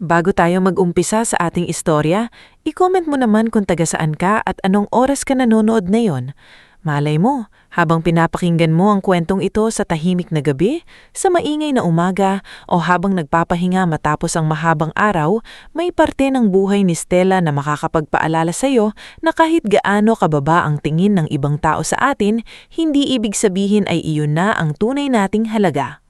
Bago tayo mag-umpisa sa ating istorya, i-comment mo naman kung taga saan ka at anong oras ka nanonood ngayon. Malay mo, habang pinapakinggan mo ang kwentong ito sa tahimik na gabi, sa maingay na umaga, o habang nagpapahinga matapos ang mahabang araw, may parte ng buhay ni Stella na makakapagpaalala sa iyo na kahit gaano kababa ang tingin ng ibang tao sa atin, hindi ibig sabihin ay iyon na ang tunay nating halaga.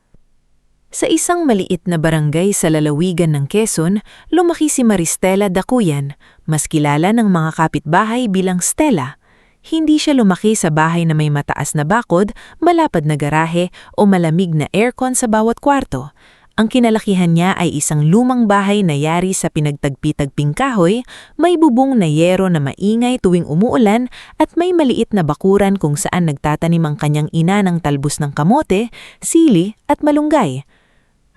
Sa isang maliit na barangay sa lalawigan ng Quezon, lumaki si Maristela Dacuyan, mas kilala ng mga kapitbahay bilang Stella. Hindi siya lumaki sa bahay na may mataas na bakod, malapad na garahe o malamig na aircon sa bawat kwarto. Ang kinalakihan niya ay isang lumang bahay na yari sa pinagtagpi-tagping kahoy, may bubong na yero na maingay tuwing umuulan at may maliit na bakuran kung saan nagtatanim ang kanyang ina ng talbos ng kamote, sili at malunggay.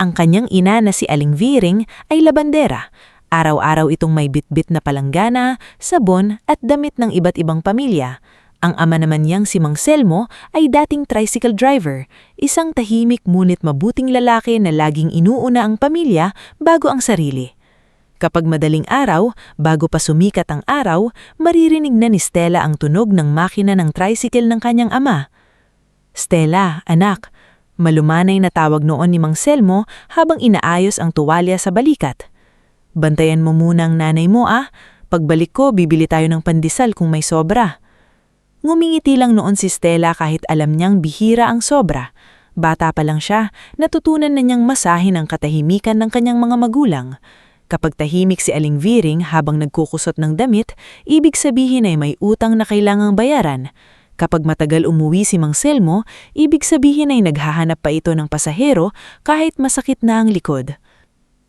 Ang kanyang ina na si Aling Viring ay labandera. Araw-araw itong may bitbit na palanggana, sabon at damit ng iba't ibang pamilya. Ang ama naman niyang si Mang Selmo ay dating tricycle driver, isang tahimik ngunit mabuting lalaki na laging inuuna ang pamilya bago ang sarili. Kapag madaling araw, bago pa sumikat ang araw, maririnig na ni Stella ang tunog ng makina ng tricycle ng kanyang ama. "Stella, anak," malumanay na tawag noon ni Mang Selmo habang inaayos ang tuwalya sa balikat. "Bantayan mo muna ang nanay mo Pagbalik ko, bibili tayo ng pandesal kung may sobra." Ngumingiti lang noon si Stella kahit alam niyang bihira ang sobra. Bata pa lang siya, natutunan na niyang masahin ang katahimikan ng kanyang mga magulang. Kapag tahimik si Aling Viring habang nagkukusot ng damit, ibig sabihin ay may utang na kailangang bayaran. Kapag matagal umuwi si Mang Selmo, ibig sabihin ay naghahanap pa ito ng pasahero kahit masakit na ang likod.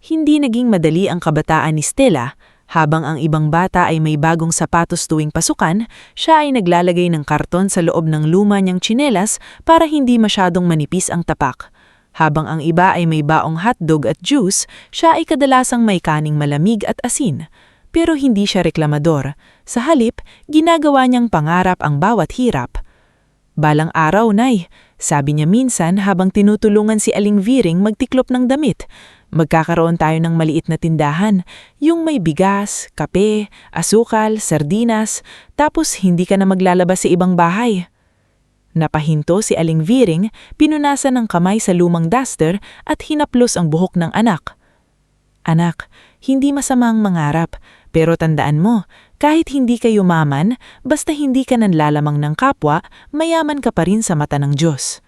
Hindi naging madali ang kabataan ni Stella. Habang ang ibang bata ay may bagong sapatos tuwing pasukan, siya ay naglalagay ng karton sa loob ng luma niyang tsinelas para hindi masyadong manipis ang tapak. Habang ang iba ay may baong hotdog at juice, siya ay kadalasang may kaning malamig at asin. Pero hindi siya reklamador. Sa halip, ginagawa niyang pangarap ang bawat hirap. "Balang araw, Nay," sabi niya minsan habang tinutulungan si Aling Viring magtiklop ng damit. "Magkakaroon tayo ng maliit na tindahan, yung may bigas, kape, asukal, sardinas, tapos hindi ka na maglalabas sa ibang bahay." Napahinto si Aling Viring, pinunasan ng kamay sa lumang duster at hinaplos ang buhok ng anak. "Anak, hindi masama ang mangarap, pero tandaan mo, kahit hindi ka yumaman, basta hindi ka nanlalamang ng kapwa, mayaman ka pa rin sa mata ng Diyos."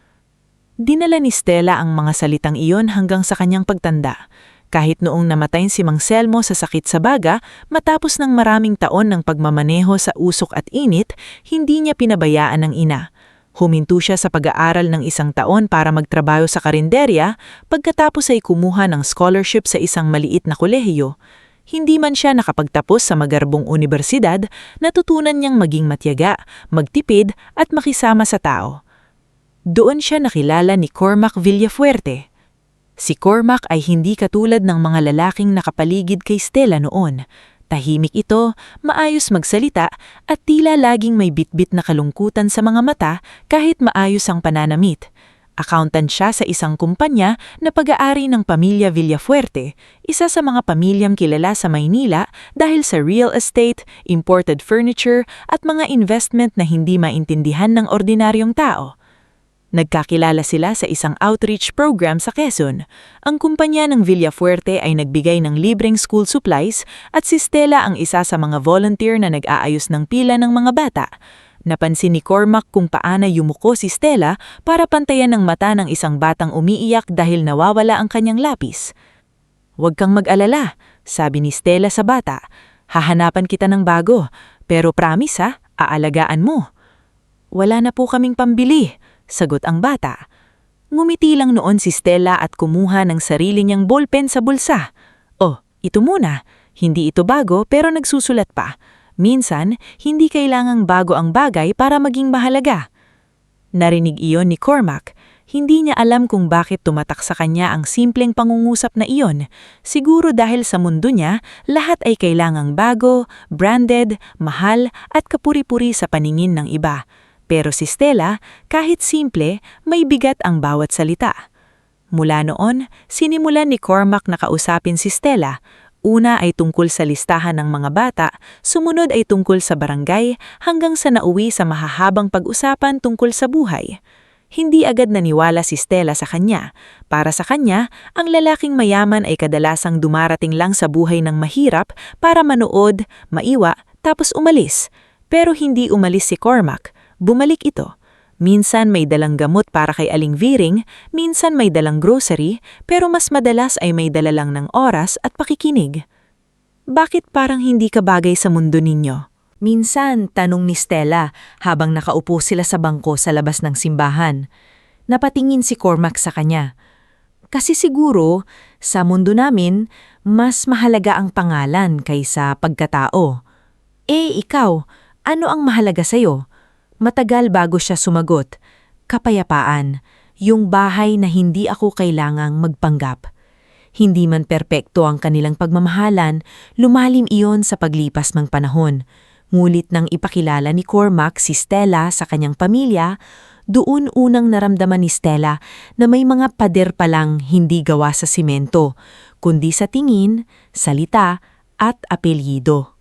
Dinala ni Stella ang mga salitang iyon hanggang sa kanyang pagtanda. Kahit noong namatay si Mang Selmo sa sakit sa baga, matapos ng maraming taon ng pagmamaneho sa usok at init, hindi niya pinabayaan ng ina. Huminto siya sa pag-aaral ng 1 taon para magtrabaho sa karinderya, pagkatapos ay kumuha ng scholarship sa isang maliit na kolehiyo. Hindi man siya nakapagtapos sa magarbong unibersidad, natutunan niyang maging matyaga, magtipid at makisama sa tao. Doon siya nakilala ni Cormac Villafuerte. Si Cormac ay hindi katulad ng mga lalaking nakapaligid kay Stella noon. Tahimik ito, maayos magsalita at tila laging may bitbit na kalungkutan sa mga mata kahit maayos ang pananamit. Accountant siya sa isang kumpanya na pag-aari ng pamilya Villafuerte, isa sa mga pamilyang kilala sa Maynila dahil sa real estate, imported furniture at mga investment na hindi maintindihan ng ordinaryong tao. Nagkakilala sila sa isang outreach program sa Quezon. Ang kumpanya ng Villafuerte ay nagbigay ng libreng school supplies at si Stella ang isa sa mga volunteer na nag-aayos ng pila ng mga bata. Napansin ni Cormac kung paano yumuko si Stella para pantayan ang mata ng isang batang umiiyak dahil nawawala ang kanyang lapis. "Huwag kang mag-alala," sabi ni Stella sa bata. "Hahanapan kita ng bago, pero promise aalagaan mo." "Wala na po kaming pambili," sagot ang bata. Ngumiti lang noon si Stella at kumuha ng sarili niyang ballpen sa bulsa. "Oh, ito muna. Hindi ito bago pero nagsusulat pa. Minsan, hindi kailangang bago ang bagay para maging mahalaga." Narinig iyon ni Cormac. Hindi niya alam kung bakit tumatak sa kanya ang simpleng pangungusap na iyon. Siguro dahil sa mundo niya, lahat ay kailangang bago, branded, mahal at kapuri-puri sa paningin ng iba. Pero si Stella, kahit simple, may bigat ang bawat salita. Mula noon, sinimulan ni Cormac na kausapin si Stella. Una ay tungkol sa listahan ng mga bata, sumunod ay tungkol sa barangay, hanggang sa nauwi sa mahahabang pag-usapan tungkol sa buhay. Hindi agad naniwala si Stella sa kanya. Para sa kanya, ang lalaking mayaman ay kadalasang dumarating lang sa buhay ng mahirap para manood, maiwa, tapos umalis. Pero hindi umalis si Cormac, bumalik ito. Minsan may dalang gamot para kay Aling Viring, minsan may dalang grocery, pero mas madalas ay may dala lang ng oras at pakikinig. Bakit parang hindi ka bagay sa mundo ninyo? Minsan, tanong ni Stella habang nakaupo sila sa bangko sa labas ng simbahan. Napatingin si Cormac sa kanya. Kasi siguro, sa mundo namin, mas mahalaga ang pangalan kaysa pagkatao. Ikaw, ano ang mahalaga sa'yo? Matagal bago siya sumagot. Kapayapaan, yung bahay na hindi ako kailangang magpanggap. Hindi man perpekto ang kanilang pagmamahalan, lumalim iyon sa paglipas ng panahon. Ngulit nang ipakilala ni Cormac si Stella sa kanyang pamilya, doon unang naramdaman ni Stella na may mga pader palang hindi gawa sa simento, kundi sa tingin, salita at apelyido.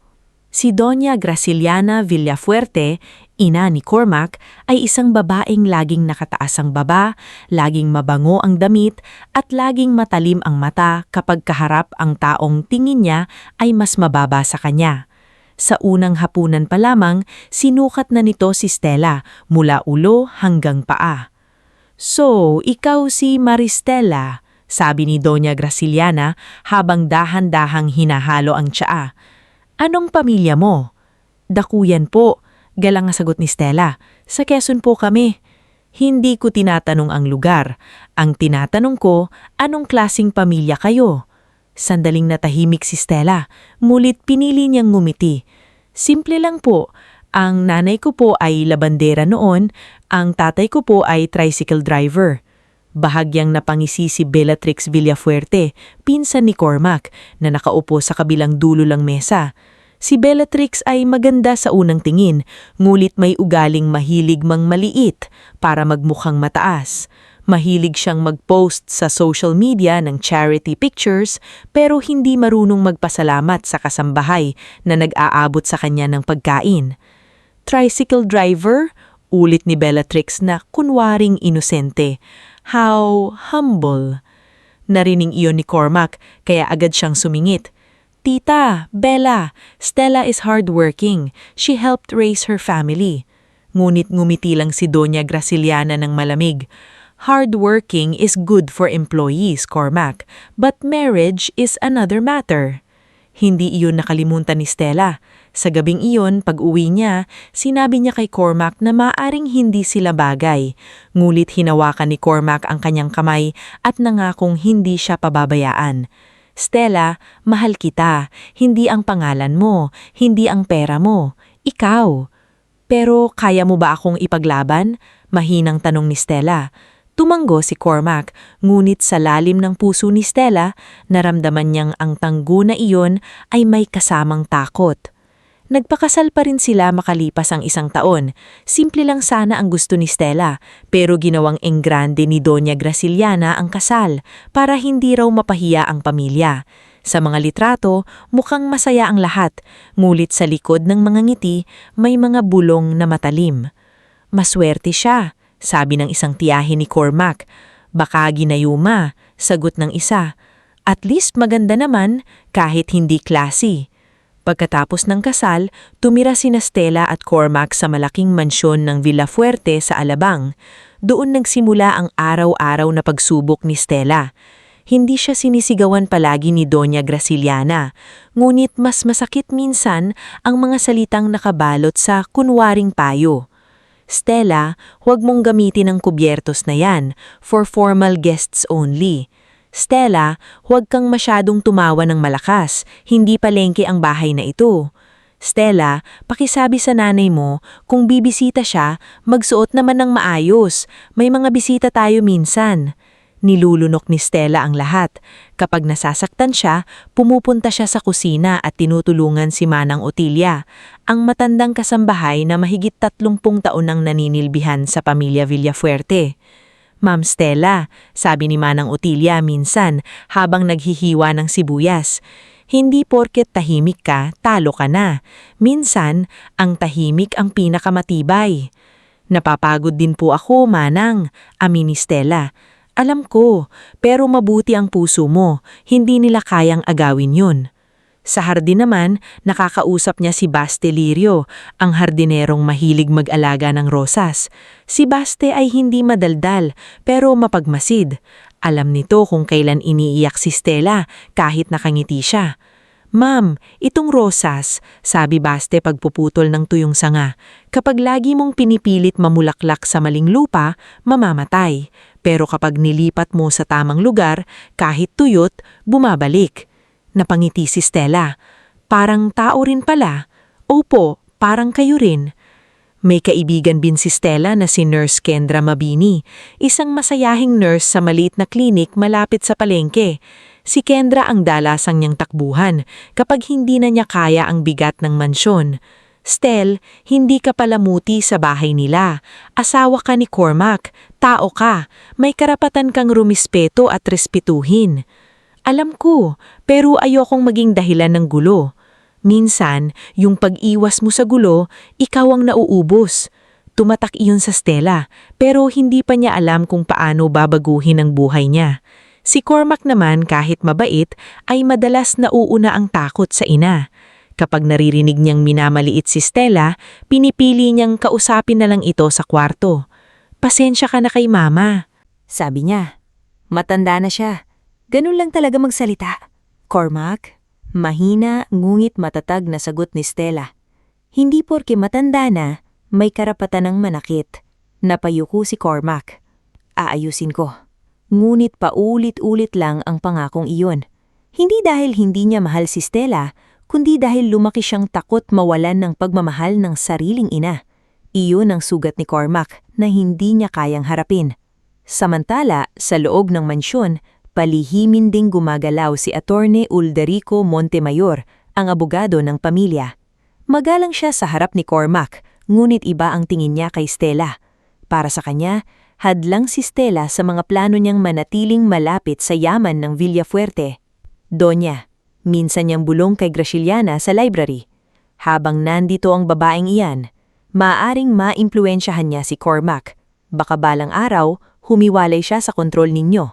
Si Doña Graciliana Villafuerte, ina ni Cormac, ay isang babaeng laging nakataas ang baba, laging mabango ang damit, at laging matalim ang mata kapag kaharap ang taong tingin niya ay mas mababa sa kanya. Sa unang hapunan pa lamang, sinukat na nito si Stella mula ulo hanggang paa. "So, ikaw si Maristela," sabi ni Doña Graciliana habang dahan-dahang hinahalo ang tsaa. "Anong pamilya mo?" "Dakuyan po," galang na sagot ni Stella. "Sa Quezon po kami." "Hindi ko tinatanong ang lugar. Ang tinatanong ko, anong klasing pamilya kayo?" Sandaling natahimik si Stella, mulit pinili niyang ngumiti. "Simple lang po. Ang nanay ko po ay labandera noon, ang tatay ko po ay tricycle driver." Bahagyang napangisi si Bellatrix Villafuerte, pinsan ni Cormac, na nakaupo sa kabilang dulo lang mesa. Si Bellatrix ay maganda sa unang tingin, ngulit may ugaling mahilig mang maliit para magmukhang mataas. Mahilig siyang mag-post sa social media ng charity pictures pero hindi marunong magpasalamat sa kasambahay na nag-aabot sa kanya ng pagkain. "Tricycle driver?" ulit ni Bellatrix na kunwaring inosente. "How humble." Narinig iyon ni Cormac kaya agad siyang sumingit. "Tita, Bella, Stella is hardworking. She helped raise her family." Ngunit ngumiti lang si Doña Graciliana ng malamig. "Hardworking is good for employees, Cormac, but marriage is another matter." Hindi iyon nakalimutan ni Stella. Sa gabing iyon, pag-uwi niya, sinabi niya kay Cormac na maaring hindi sila bagay. Ngulit hinawakan ni Cormac ang kanyang kamay at nangakong hindi siya pababayaan. "Stella, mahal kita. Hindi ang pangalan mo, hindi ang pera mo. Ikaw." "Pero kaya mo ba akong ipaglaban?" mahinang tanong ni Stella. Tumanggo si Cormac, ngunit sa lalim ng puso ni Stella, naramdaman niyang ang tanggo na iyon ay may kasamang takot. Nagpakasal pa rin sila makalipas ang 1 taon. Simple lang sana ang gusto ni Stella, pero ginawang enggrande ni Doña Graciliana ang kasal para hindi raw mapahiya ang pamilya. Sa mga litrato, mukhang masaya ang lahat, ngulit sa likod ng mga ngiti may mga bulong na matalim. "Maswerte siya," sabi ng isang tiyahin ni Cormac. "Baka ginayuma," sagot ng isa. "At least maganda naman kahit hindi classy." Pagkatapos ng kasal, tumira sina Stella at Cormac sa malaking mansyon ng Villafuerte sa Alabang. Doon nagsimula ang araw-araw na pagsubok ni Stella. Hindi siya sinisigawan palagi ni Doña Graciliana, ngunit mas masakit minsan ang mga salitang nakabalot sa kunwaring payo. "Stella, huwag mong gamitin ang kubyertos na yan, for formal guests only. Stella, huwag kang masyadong tumawa ng malakas, hindi palengke ang bahay na ito. Stella, pakisabi sa nanay mo, kung bibisita siya, magsuot naman ng maayos, may mga bisita tayo minsan." Nilulunok ni Stella ang lahat. Kapag nasasaktan siya, pumupunta siya sa kusina at tinutulungan si Manang Otilia, ang matandang kasambahay na mahigit 30 taon nang naninilbihan sa pamilya Villafuerte. "Ma'am Stella," sabi ni Manang Otilia minsan habang naghihiwa ng sibuyas, Hindi porket tahimik ka, talo ka na. Minsan, ang tahimik ang pinakamatibay. Napapagod din po ako, Manang, amin ni Stella. Alam ko, pero mabuti ang puso mo, hindi nila kayang agawin yun. Sa hardin naman, nakakausap niya si Baste Lirio, ang hardinerong mahilig mag-alaga ng rosas. Si Baste ay hindi madaldal, pero mapagmasid. Alam nito kung kailan iniiyak si Stella kahit nakangiti siya. Ma'am, itong rosas, sabi Baste pagpuputol ng tuyong sanga. Kapag lagi mong pinipilit mamulaklak sa maling lupa, mamamatay. Pero kapag nilipat mo sa tamang lugar, kahit tuyot, bumabalik. Napangiti si Stella. Parang tao rin pala. Opo, parang kayo rin. May kaibigan din si Stella na si Nurse Kendra Mabini, isang masayahing nurse sa maliit na klinik malapit sa palengke. Si Kendra ang dalasang niyang takbuhan kapag hindi na niya kaya ang bigat ng mansyon. Stel, hindi ka palamuti sa bahay nila. Asawa ka ni Cormac. Tao ka. May karapatan kang rumispeto at respetuhin. Alam ko, pero ayokong maging dahilan ng gulo. Minsan, yung pag-iwas mo sa gulo, ikaw ang nauubos. Tumatak iyon sa Stella, pero hindi pa niya alam kung paano babaguhin ang buhay niya. Si Cormac naman kahit mabait, ay madalas nauuna ang takot sa ina. Kapag naririnig niyang minamaliit si Stella, pinipili niyang kausapin na lang ito sa kwarto. Pasensya ka na kay Mama. Sabi niya, matanda na siya. Ganun lang talaga magsalita. Cormac, mahina ngunit matatag na sagot ni Stella. Hindi porke matanda na, may karapatan ng manakit. Napayuko si Cormac. Aayusin ko. Ngunit paulit-ulit lang ang pangakong iyon. Hindi dahil hindi niya mahal si Stella, kundi dahil lumaki siyang takot mawalan ng pagmamahal ng sariling ina. Iyon ang sugat ni Cormac na hindi niya kayang harapin. Samantala, sa loob ng mansyon, palihimin ding gumagalaw si Attorney Ulderico Montemayor, ang abogado ng pamilya. Magalang siya sa harap ni Cormac, ngunit iba ang tingin niya kay Stella. Para sa kanya, hadlang si Stella sa mga plano niyang manatiling malapit sa yaman ng Villafuerte. Donya, minsan niyang bulong kay Graciliana sa library. Habang nandito ang babaeng iyan, maaaring maimpluwensyahan niya si Cormac. Baka balang araw, humiwalay siya sa kontrol ninyo.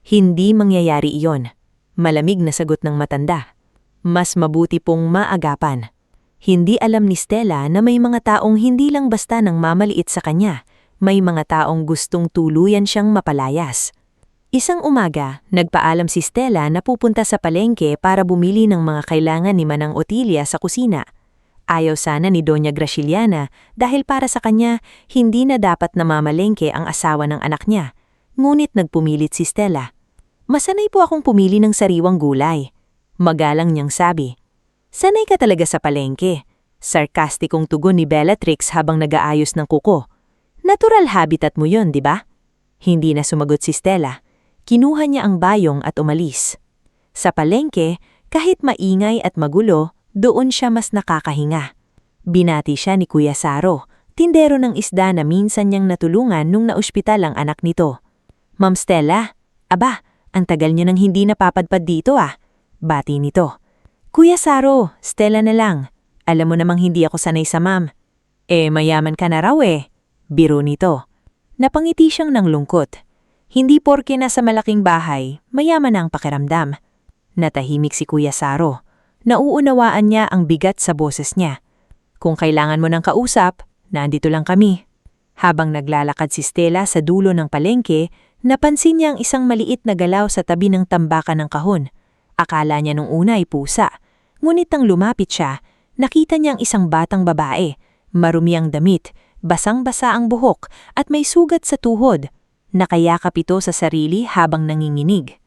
Hindi mangyayari iyon. Malamig na sagot ng matanda. Mas mabuti pong maagapan. Hindi alam ni Stella na may mga taong hindi lang basta nang mamaliit sa kanya. May mga taong gustong tuluyan siyang mapalayas. Isang umaga, nagpaalam si Stella na pupunta sa palengke para bumili ng mga kailangan ni Manang Otilia sa kusina. Ayaw sana ni Doña Graciliana dahil para sa kanya, hindi na dapat namamalengke ang asawa ng anak niya. Ngunit nagpumilit si Stella. Masanay po akong pumili ng sariwang gulay. Magalang niyang sabi. Sanay ka talaga sa palengke. Sarkastikong tugon ni Bellatrix habang nag-aayos ng kuko. Natural habitat mo yon, di ba? Hindi na sumagot si Stella. Kinuha niya ang bayong at umalis. Sa palengke, kahit maingay at magulo, doon siya mas nakakahinga. Binati siya ni Kuya Saro, tindero ng isda na minsan niyang natulungan nung naospital ang anak nito. Ma'am Stella, aba, ang tagal niyo nang hindi napapadpad dito ah. Bati nito. Kuya Saro, Stella na lang. Alam mo namang hindi ako sanay sa ma'am. Mayaman ka na raw eh. Biro nito. Napangiti siyang ng lungkot. Hindi porke nasa malaking bahay, mayaman na ang pakiramdam. Natahimik si Kuya Saro. Nauunawaan niya ang bigat sa boses niya. Kung kailangan mo ng kausap, nandito lang kami. Habang naglalakad si Stella sa dulo ng palengke, napansin niya ang isang maliit na galaw sa tabi ng tambakan ng kahon. Akala niya nung una ay pusa. Ngunit nang lumapit siya, nakita niya ang isang batang babae. Marumi ang damit, basang-basa ang buhok at may sugat sa tuhod. Nakayakap ito sa sarili habang nanginginig.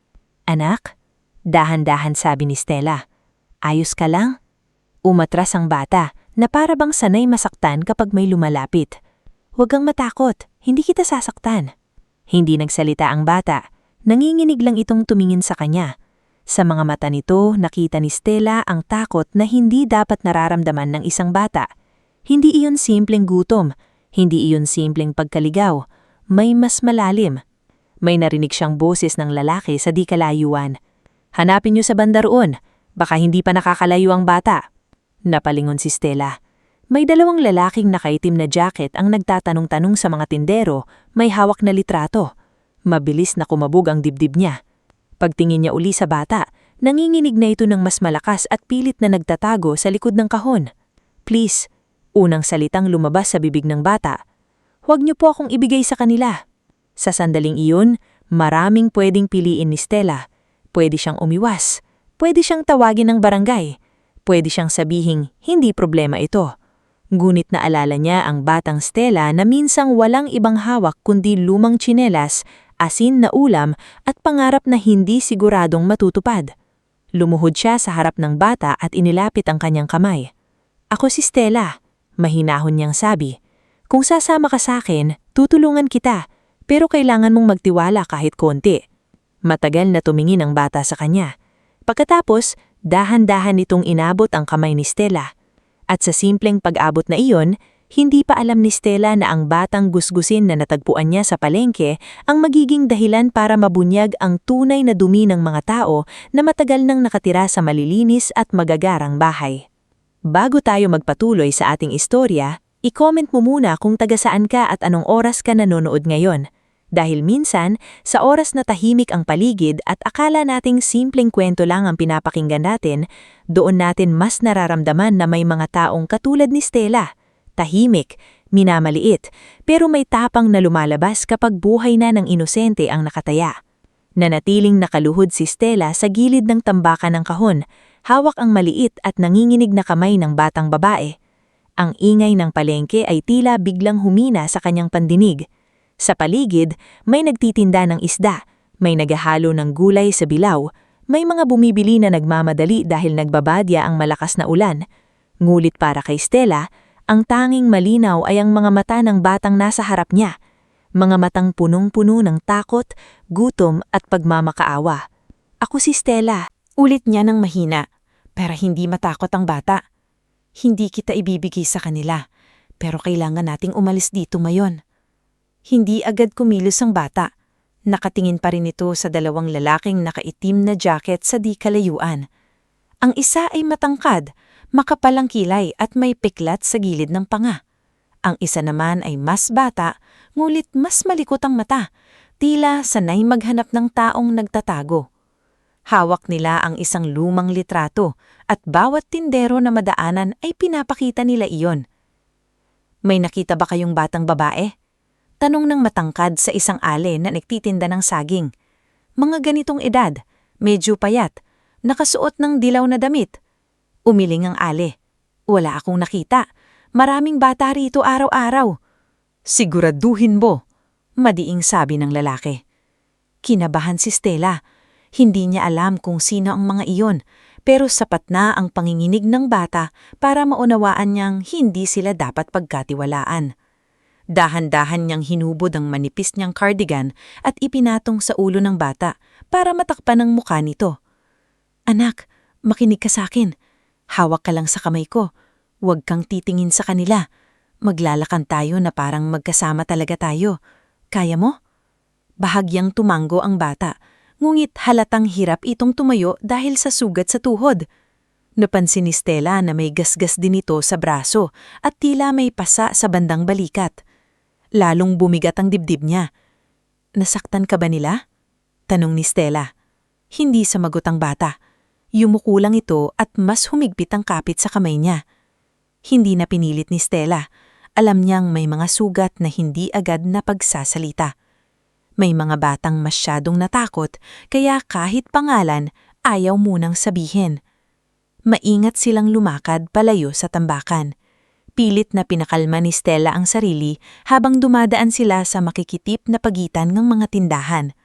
Anak? Dahan-dahan sabi ni Stella. Ayos ka lang? Umatras ang bata na para bang sanay masaktan kapag may lumalapit. Huwag kang matakot, hindi kita sasaktan. Hindi nagsalita ang bata, nanginginig lang itong tumingin sa kanya. Sa mga mata nito, nakita ni Stella ang takot na hindi dapat nararamdaman ng isang bata. Hindi iyon simpleng gutom, hindi iyon simpleng pagkaligaw, may mas malalim. May narinig siyang boses ng lalaki sa di kalayuan. Hanapin niyo sa banda roon, Baka hindi pa nakakalayo ang bata. Napalingon si Stella. May dalawang lalaking nakaitim na jacket ang nagtatanong-tanong sa mga tindero, may hawak na litrato. Mabilis na kumabog ang dibdib niya. Pagtingin niya uli sa bata, nanginginig na ito ng mas malakas at pilit na nagtatago sa likod ng kahon. Please, unang salitang lumabas sa bibig ng bata. Huwag niyo po akong ibigay sa kanila. Sa sandaling iyon, maraming pwedeng piliin ni Stella. Pwede siyang umiwas. Pwede siyang tawagin ng barangay. Pwede siyang sabihing hindi problema ito. Ngunit naalala niya ang batang Stella na minsang walang ibang hawak kundi lumang tsinelas, asin na ulam at pangarap na hindi siguradong matutupad. Lumuhod siya sa harap ng bata at inilapit ang kanyang kamay. Ako si Stella, mahinahon niyang sabi. Kung sasama ka sa akin, tutulungan kita, pero kailangan mong magtiwala kahit konti. Matagal na tumingin ang bata sa kanya. Pagkatapos, dahan-dahan nitong inabot ang kamay ni Stella. At sa simpleng pag-abot na iyon, hindi pa alam ni Stella na ang batang gusgusin na natagpuan niya sa palengke ang magiging dahilan para mabunyag ang tunay na dumi ng mga tao na matagal nang nakatira sa malilinis at magagarang bahay. Bago tayo magpatuloy sa ating istorya, i-comment mo muna kung taga saan ka at anong oras ka nanonood ngayon. Dahil minsan, sa oras na tahimik ang paligid at akala nating simpleng kwento lang ang pinapakinggan natin, doon natin mas nararamdaman na may mga taong katulad ni Stella. Tahimik, minamaliit, pero may tapang na lumalabas kapag buhay na ng inosente ang nakataya. Nanatiling nakaluhod si Stella sa gilid ng tambakan ng kahon, hawak ang maliit at nanginginig na kamay ng batang babae. Ang ingay ng palengke ay tila biglang humina sa kanyang pandinig. Sa paligid, may nagtitinda ng isda, may naghahalo ng gulay sa bilaw, may mga bumibili na nagmamadali dahil nagbabadya ang malakas na ulan. Ngulit para kay Stella, ang tanging malinaw ay ang mga mata ng batang nasa harap niya. Mga matang punong-puno ng takot, gutom at pagmamakaawa. Ako si Stella. Ulit niya ng mahina, pero hindi matakot ang bata. Hindi kita ibibigay sa kanila, pero kailangan nating umalis dito ngayon. Hindi agad kumilos ang bata. Nakatingin pa rin ito sa dalawang lalaking nakaitim na jacket sa di kalayuan. Ang isa ay matangkad, makapalang kilay at may piklat sa gilid ng panga. Ang isa naman ay mas bata, ngulit mas malikot ang mata, tila sanay maghanap ng taong nagtatago. Hawak nila ang isang lumang litrato at bawat tindero na madaanan ay pinapakita nila iyon. May nakita ba kayong batang babae? Tanong ng matangkad sa isang ale na nagtitinda ng saging. Mga ganitong edad, medyo payat, nakasuot ng dilaw na damit. Umiling ang ale. Wala akong nakita. Maraming bata rito araw-araw. Siguraduhin mo, madiing sabi ng lalaki. Kinabahan si Stella. Hindi niya alam kung sino ang mga iyon, pero sapat na ang panginginig ng bata para maunawaan niyang hindi sila dapat pagkatiwalaan. Dahan-dahan niyang hinubod ang manipis niyang cardigan at ipinatong sa ulo ng bata para matakpan ang mukha nito. Anak, makinig ka sa akin. Hawak ka lang sa kamay ko. Huwag kang titingin sa kanila. Maglalakan tayo na parang magkasama talaga tayo. Kaya mo? Bahagyang tumango ang bata, ngunit halatang hirap itong tumayo dahil sa sugat sa tuhod. Napansin ni Stella na may gasgas din ito sa braso at tila may pasa sa bandang balikat. Lalong bumigat ang dibdib niya. Nasaktan ka ba nila? Tanong ni Stella. Hindi sumagot ang bata. Yumuko lang ito at mas humigpit ang kapit sa kamay niya. Hindi na pinilit ni Stella. Alam niyang may mga sugat na hindi agad na pagsasalita. May mga batang masyadong natakot, kaya kahit pangalan, ayaw munang sabihin. Maingat silang lumakad palayo sa tambakan. Pilit na pinakalma ni Stella ang sarili habang dumadaan sila sa makikitip na pagitan ng mga tindahan.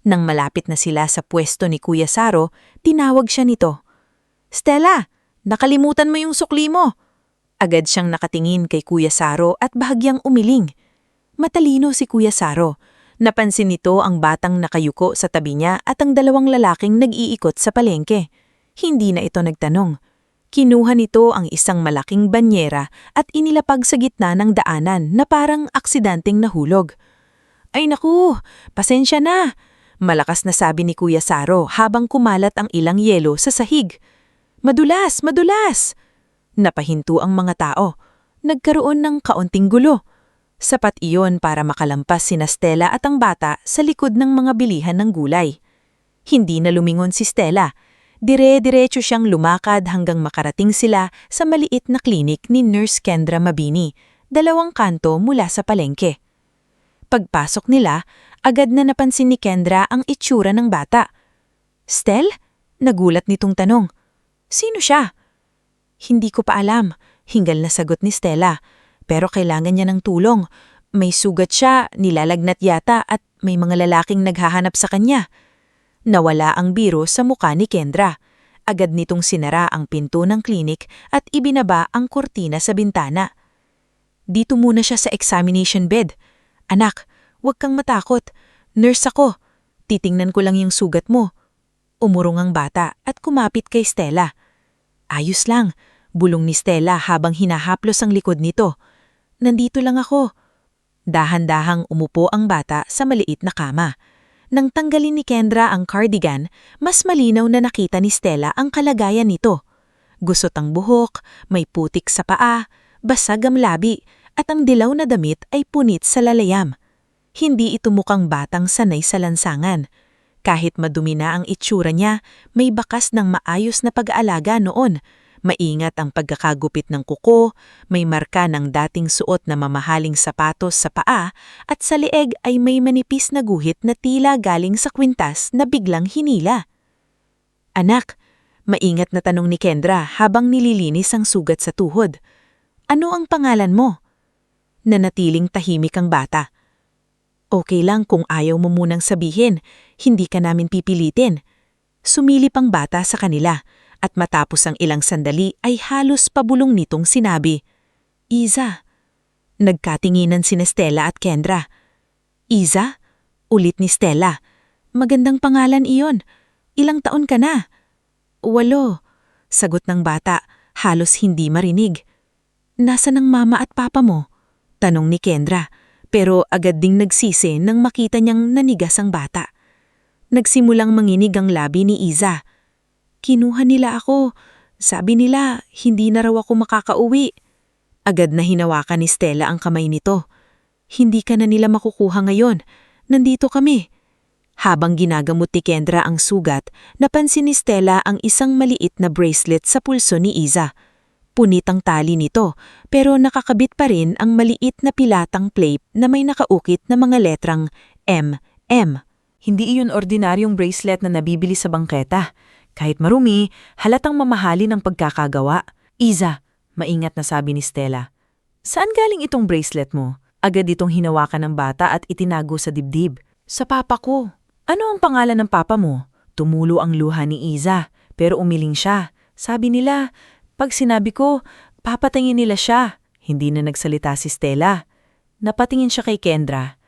Nang malapit na sila sa pwesto ni Kuya Saro, tinawag siya nito. Stella, nakalimutan mo yung sukli mo. Agad siyang nakatingin kay Kuya Saro at bahagyang umiling. Matalino si Kuya Saro. Napansin nito ang batang nakayuko sa tabi niya at ang dalawang lalaking nag-iikot sa palengke. Hindi na ito nagtanong. Kinuha nito ang isang malaking banyera at inilapag sa gitna ng daanan na parang aksidenteng nahulog. Ay naku, pasensya na, malakas na sabi ni Kuya Saro habang kumalat ang ilang yelo sa sahig. Madulas! Madulas! Napahinto ang mga tao. Nagkaroon ng kaunting gulo. Sapat iyon para makalampas sina Stella at ang bata sa likod ng mga bilihan ng gulay. Hindi na lumingon si Stella. Dire-diretso siyang lumakad hanggang makarating sila sa maliit na klinik ni Nurse Kendra Mabini, 2 kanto mula sa palengke. Pagpasok nila, agad na napansin ni Kendra ang itsura ng bata. "Stel?" Nagulat nitong tanong. "Sino siya?" "Hindi ko pa alam," hingal na sagot ni Stella. "Pero kailangan niya ng tulong. May sugat siya, nilalagnat yata at may mga lalaking naghahanap sa kanya." Nawala ang biro sa mukha ni Kendra. Agad nitong sinara ang pinto ng klinik at ibinaba ang kurtina sa bintana. "Dito muna siya sa examination bed. Anak, huwag kang matakot. Nurse ako. Titingnan ko lang yung sugat mo." Umurong ang bata at kumapit kay Stella. "Ayos lang," bulong ni Stella habang hinahaplos ang likod nito. "Nandito lang ako." Dahan-dahang umupo ang bata sa maliit na kama. Nang tanggalin ni Kendra ang cardigan, mas malinaw na nakita ni Stella ang kalagayan nito. Gusot ang buhok, may putik sa paa, basag ang labi, at ang dilaw na damit ay punit sa lalayam. Hindi ito mukhang batang sanay sa lansangan. Kahit madumi na ang itsura niya, may bakas ng maayos na pag-aalaga noon. Maingat ang pagkakagupit ng kuko, may marka ng dating suot na mamahaling sapatos sa paa, at sa leeg ay may manipis na guhit na tila galing sa kwintas na biglang hinila. "Anak," maingat na tanong ni Kendra habang nililinis ang sugat sa tuhod. "Ano ang pangalan mo?" Nanatiling tahimik ang bata. "Okay lang kung ayaw mo munang sabihin, hindi ka namin pipilitin." Sumilip ang bata sa kanila. At matapos ang ilang sandali ay halos pabulong nitong sinabi, "Iza." Nagkatinginan sina Stella at Kendra. "Iza?" Ulit ni Stella. "Magandang pangalan iyon. Ilang taon ka na?" "8, sagot ng bata, halos hindi marinig. "Nasaan ang mama at papa mo?" tanong ni Kendra, pero agad ding nagsisi nang makita niyang nanigas ang bata. Nagsimulang manginig ang labi ni Iza. "Kinuha nila ako. Sabi nila, hindi na raw ako makakauwi." Agad na hinawakan ni Stella ang kamay nito. "Hindi ka na nila makukuha ngayon. Nandito kami." Habang ginagamot ni Kendra ang sugat, napansin ni Stella ang isang maliit na bracelet sa pulso ni Iza. Punit ang tali nito, pero nakakabit pa rin ang maliit na pilatang plate na may nakaukit na mga letrang M. Hindi iyon ordinaryong bracelet na nabibili sa bangketa. Kahit marumi, halatang mamahali ng pagkakagawa. "Iza," maingat na sabi ni Stella. "Saan galing itong bracelet mo?" Agad itong hinawakan ng bata at itinago sa dibdib. "Sa papa ko." "Ano ang pangalan ng papa mo?" Tumulo ang luha ni Iza, pero umiling siya. Sabi nila, pag sinabi ko, papatayin nila siya. Hindi na nagsalita si Stella. Napatingin siya kay Kendra.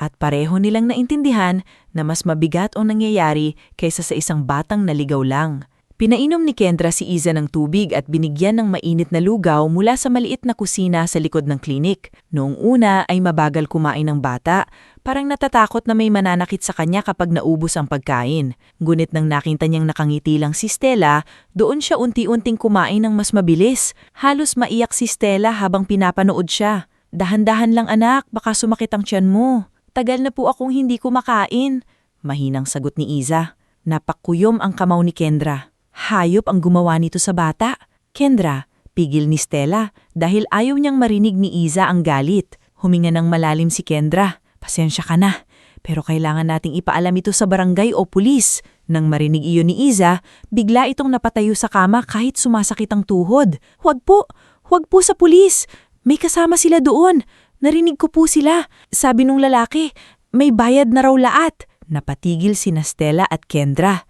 At pareho nilang naintindihan na mas mabigat ang nangyayari kaysa sa isang batang naligaw lang. Pinainom ni Kendra si Iza ng tubig at binigyan ng mainit na lugaw mula sa maliit na kusina sa likod ng klinik. Noong una ay mabagal kumain ng bata, parang natatakot na may mananakit sa kanya kapag naubos ang pagkain. Ngunit nang nakita niyang nakangiti lang si Stella, doon siya unti-unting kumain ng mas mabilis. Halos maiyak si Stella habang pinapanood siya. "Dahan-dahan lang anak, baka sumakit ang tiyan mo." "Tagal na po akong hindi kumakain," mahinang sagot ni Iza. Napakuyom ang kamao ni Kendra. Hayop ang gumawa nito sa bata. "Kendra," pigil ni Stella dahil ayaw niyang marinig ni Iza ang galit. Huminga ng malalim si Kendra. "Pasensya ka na, pero kailangan nating ipaalam ito sa barangay o pulis." Nang marinig iyon ni Iza, bigla itong napatayo sa kama kahit sumasakit ang tuhod. Huwag po sa pulis. May kasama sila doon. Narinig ko po sila. Sabi nung lalaki, may bayad na raw lahat." Napatigil sina Stella at Kendra.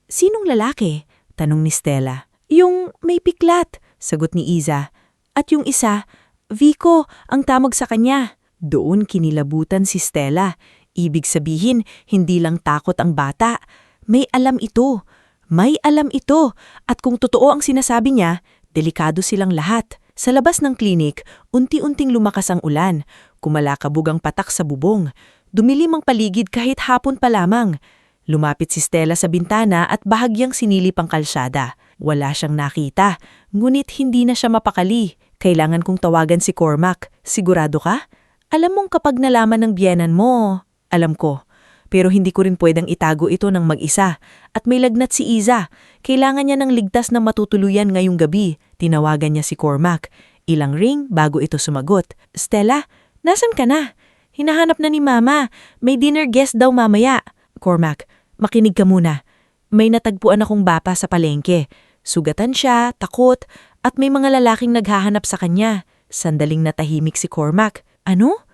"Sinong lalaki?" tanong ni Stella. "Yung may piklat," sagot ni Iza. "At yung isa, Vico, ang tamag sa kanya." Doon kinilabutan si Stella. Ibig sabihin, hindi lang takot ang bata. May alam ito. At kung totoo ang sinasabi niya, delikado silang lahat. Sa labas ng klinik, unti-unting lumakas ang ulan. Kumalakabog ang patak sa bubong. Dumilim ang paligid kahit hapon pa lamang. Lumapit si Stella sa bintana at bahagyang sinilip ang kalsada. Wala siyang nakita, ngunit hindi na siya mapakali. Kailangan kong tawagan si Cormac. Sigurado ka? Alam mong kapag nalaman ng biyenan mo, alam ko. Pero hindi ko rin pwedeng itago ito ng mag-isa. At may lagnat si Iza. Kailangan niya ng ligtas na matutuluyan ngayong gabi. Tinawagan niya si Cormac. Ilang ring bago ito sumagot. Stella, nasan ka na? Hinahanap na ni Mama. May dinner guest daw mamaya. Cormac, makinig ka muna. May natagpuan akong bapa sa palengke. Sugatan siya, takot, at may mga lalaking naghahanap sa kanya. Sandaling natahimik si Cormac. Ano?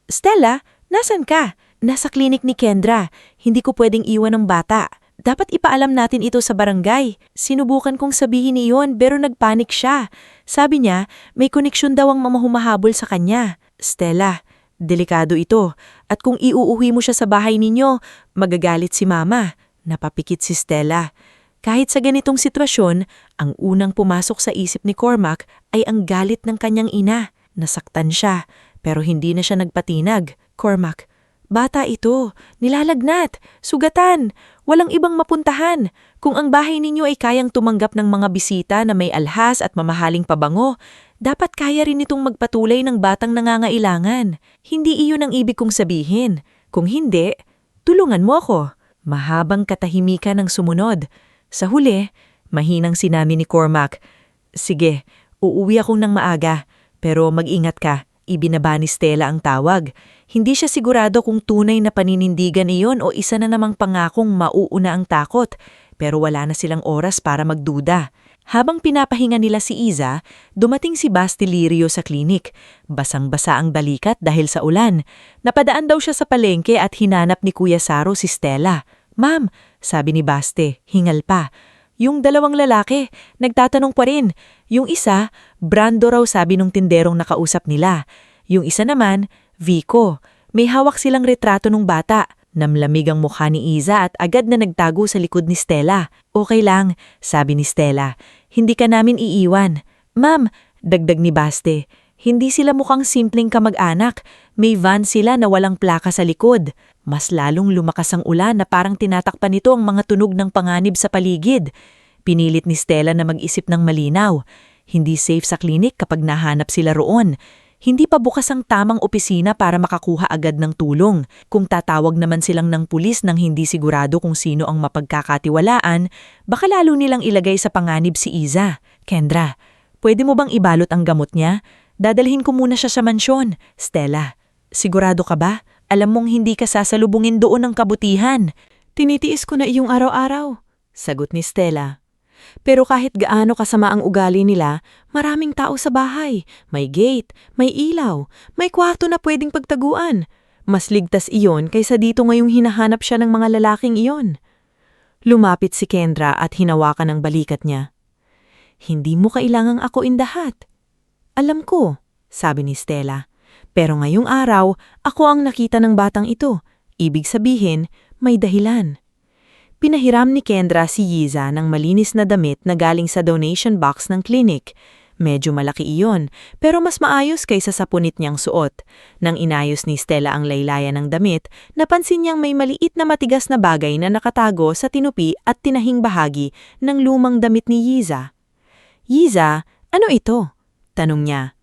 Stella, nasan ka? Nasa klinik ni Kendra. Hindi ko pwedeng iwan ng bata. Dapat ipaalam natin ito sa barangay. Sinubukan kong sabihin iyon pero nagpanik siya. Sabi niya, may koneksyon daw ang mamahumahabol sa kanya. Stella, delikado ito. At kung iuuwi mo siya sa bahay ninyo, magagalit si Mama. Napapikit si Stella. Kahit sa ganitong sitwasyon, ang unang pumasok sa isip ni Cormac ay ang galit ng kanyang ina. Nasaktan siya, pero hindi na siya nagpatinag. Cormac, bata ito, nilalagnat, sugatan, walang ibang mapuntahan. Kung ang bahay ninyo ay kayang tumanggap ng mga bisita na may alhas at mamahaling pabango, dapat kaya rin itong magpatuloy ng batang nangangailangan. Hindi iyon ang ibig kong sabihin. Kung hindi, tulungan mo ako. Mahabang katahimikan ang sumunod. Sa huli, mahinang sinabi ni Cormac, sige, uuwi akong ng maaga, pero mag-ingat ka, ibinaba ni Stella ang tawag. Hindi siya sigurado kung tunay na paninindigan iyon o isa na namang pangakong mauuna ang takot, pero wala na silang oras para magduda. Habang pinapahinga nila si Iza, dumating si Basti Lirio sa klinik. Basang-basa ang balikat dahil sa ulan. Napadaan daw siya sa palengke at hinanap ni Kuya Saro si Stella. Ma'am, sabi ni Baste, hingal pa. Yung dalawang lalaki, nagtatanong pa rin. Yung isa, Brando raw sabi nung tinderong nakausap nila. Yung isa naman, Vico. May hawak silang retrato nung bata. Namlamig ang mukha ni Iza at agad na nagtago sa likod ni Stella. Okay lang, sabi ni Stella. Hindi ka namin iiwan. Ma'am, dagdag ni Baste, hindi sila mukhang simpleng kamag-anak. May van sila na walang plaka sa likod. Mas lalong lumakas ang ulan na parang tinatakpan nito ang mga tunog ng panganib sa paligid. Pinilit ni Stella na mag-isip ng malinaw. Hindi safe sa klinik kapag nahanap sila roon. Hindi pa bukas ang tamang opisina para makakuha agad ng tulong. Kung tatawag naman silang ng pulis nang hindi sigurado kung sino ang mapagkakatiwalaan, baka lalo nilang ilagay sa panganib si Iza. Kendra, pwede mo bang ibalot ang gamot niya? Dadalhin ko muna siya sa mansyon. Stella, sigurado ka ba? Alam mong hindi ka sasalubungin doon ng kabutihan. Tinitiis ko na iyong araw-araw, sagot ni Stella. Pero kahit gaano kasama ang ugali nila, maraming tao sa bahay. May gate, may ilaw, may kwarto na pwedeng pagtaguan. Mas ligtas iyon kaysa dito ngayong hinahanap siya ng mga lalaking iyon. Lumapit si Kendra at hinawakan ang balikat niya. Hindi mo kailangang ako indahat. Alam ko, sabi ni Stella. Pero ngayong araw, ako ang nakita ng batang ito. Ibig sabihin, may dahilan. Pinahiram ni Kendra si Yiza ng malinis na damit na galing sa donation box ng klinik. Medyo malaki iyon, pero mas maayos kaysa sa punit niyang suot. Nang inayos ni Stella ang laylayan ng damit, napansin niyang may maliit na matigas na bagay na nakatago sa tinupi at tinahing bahagi ng lumang damit ni Yiza. Yiza, ano ito? Tanong niya.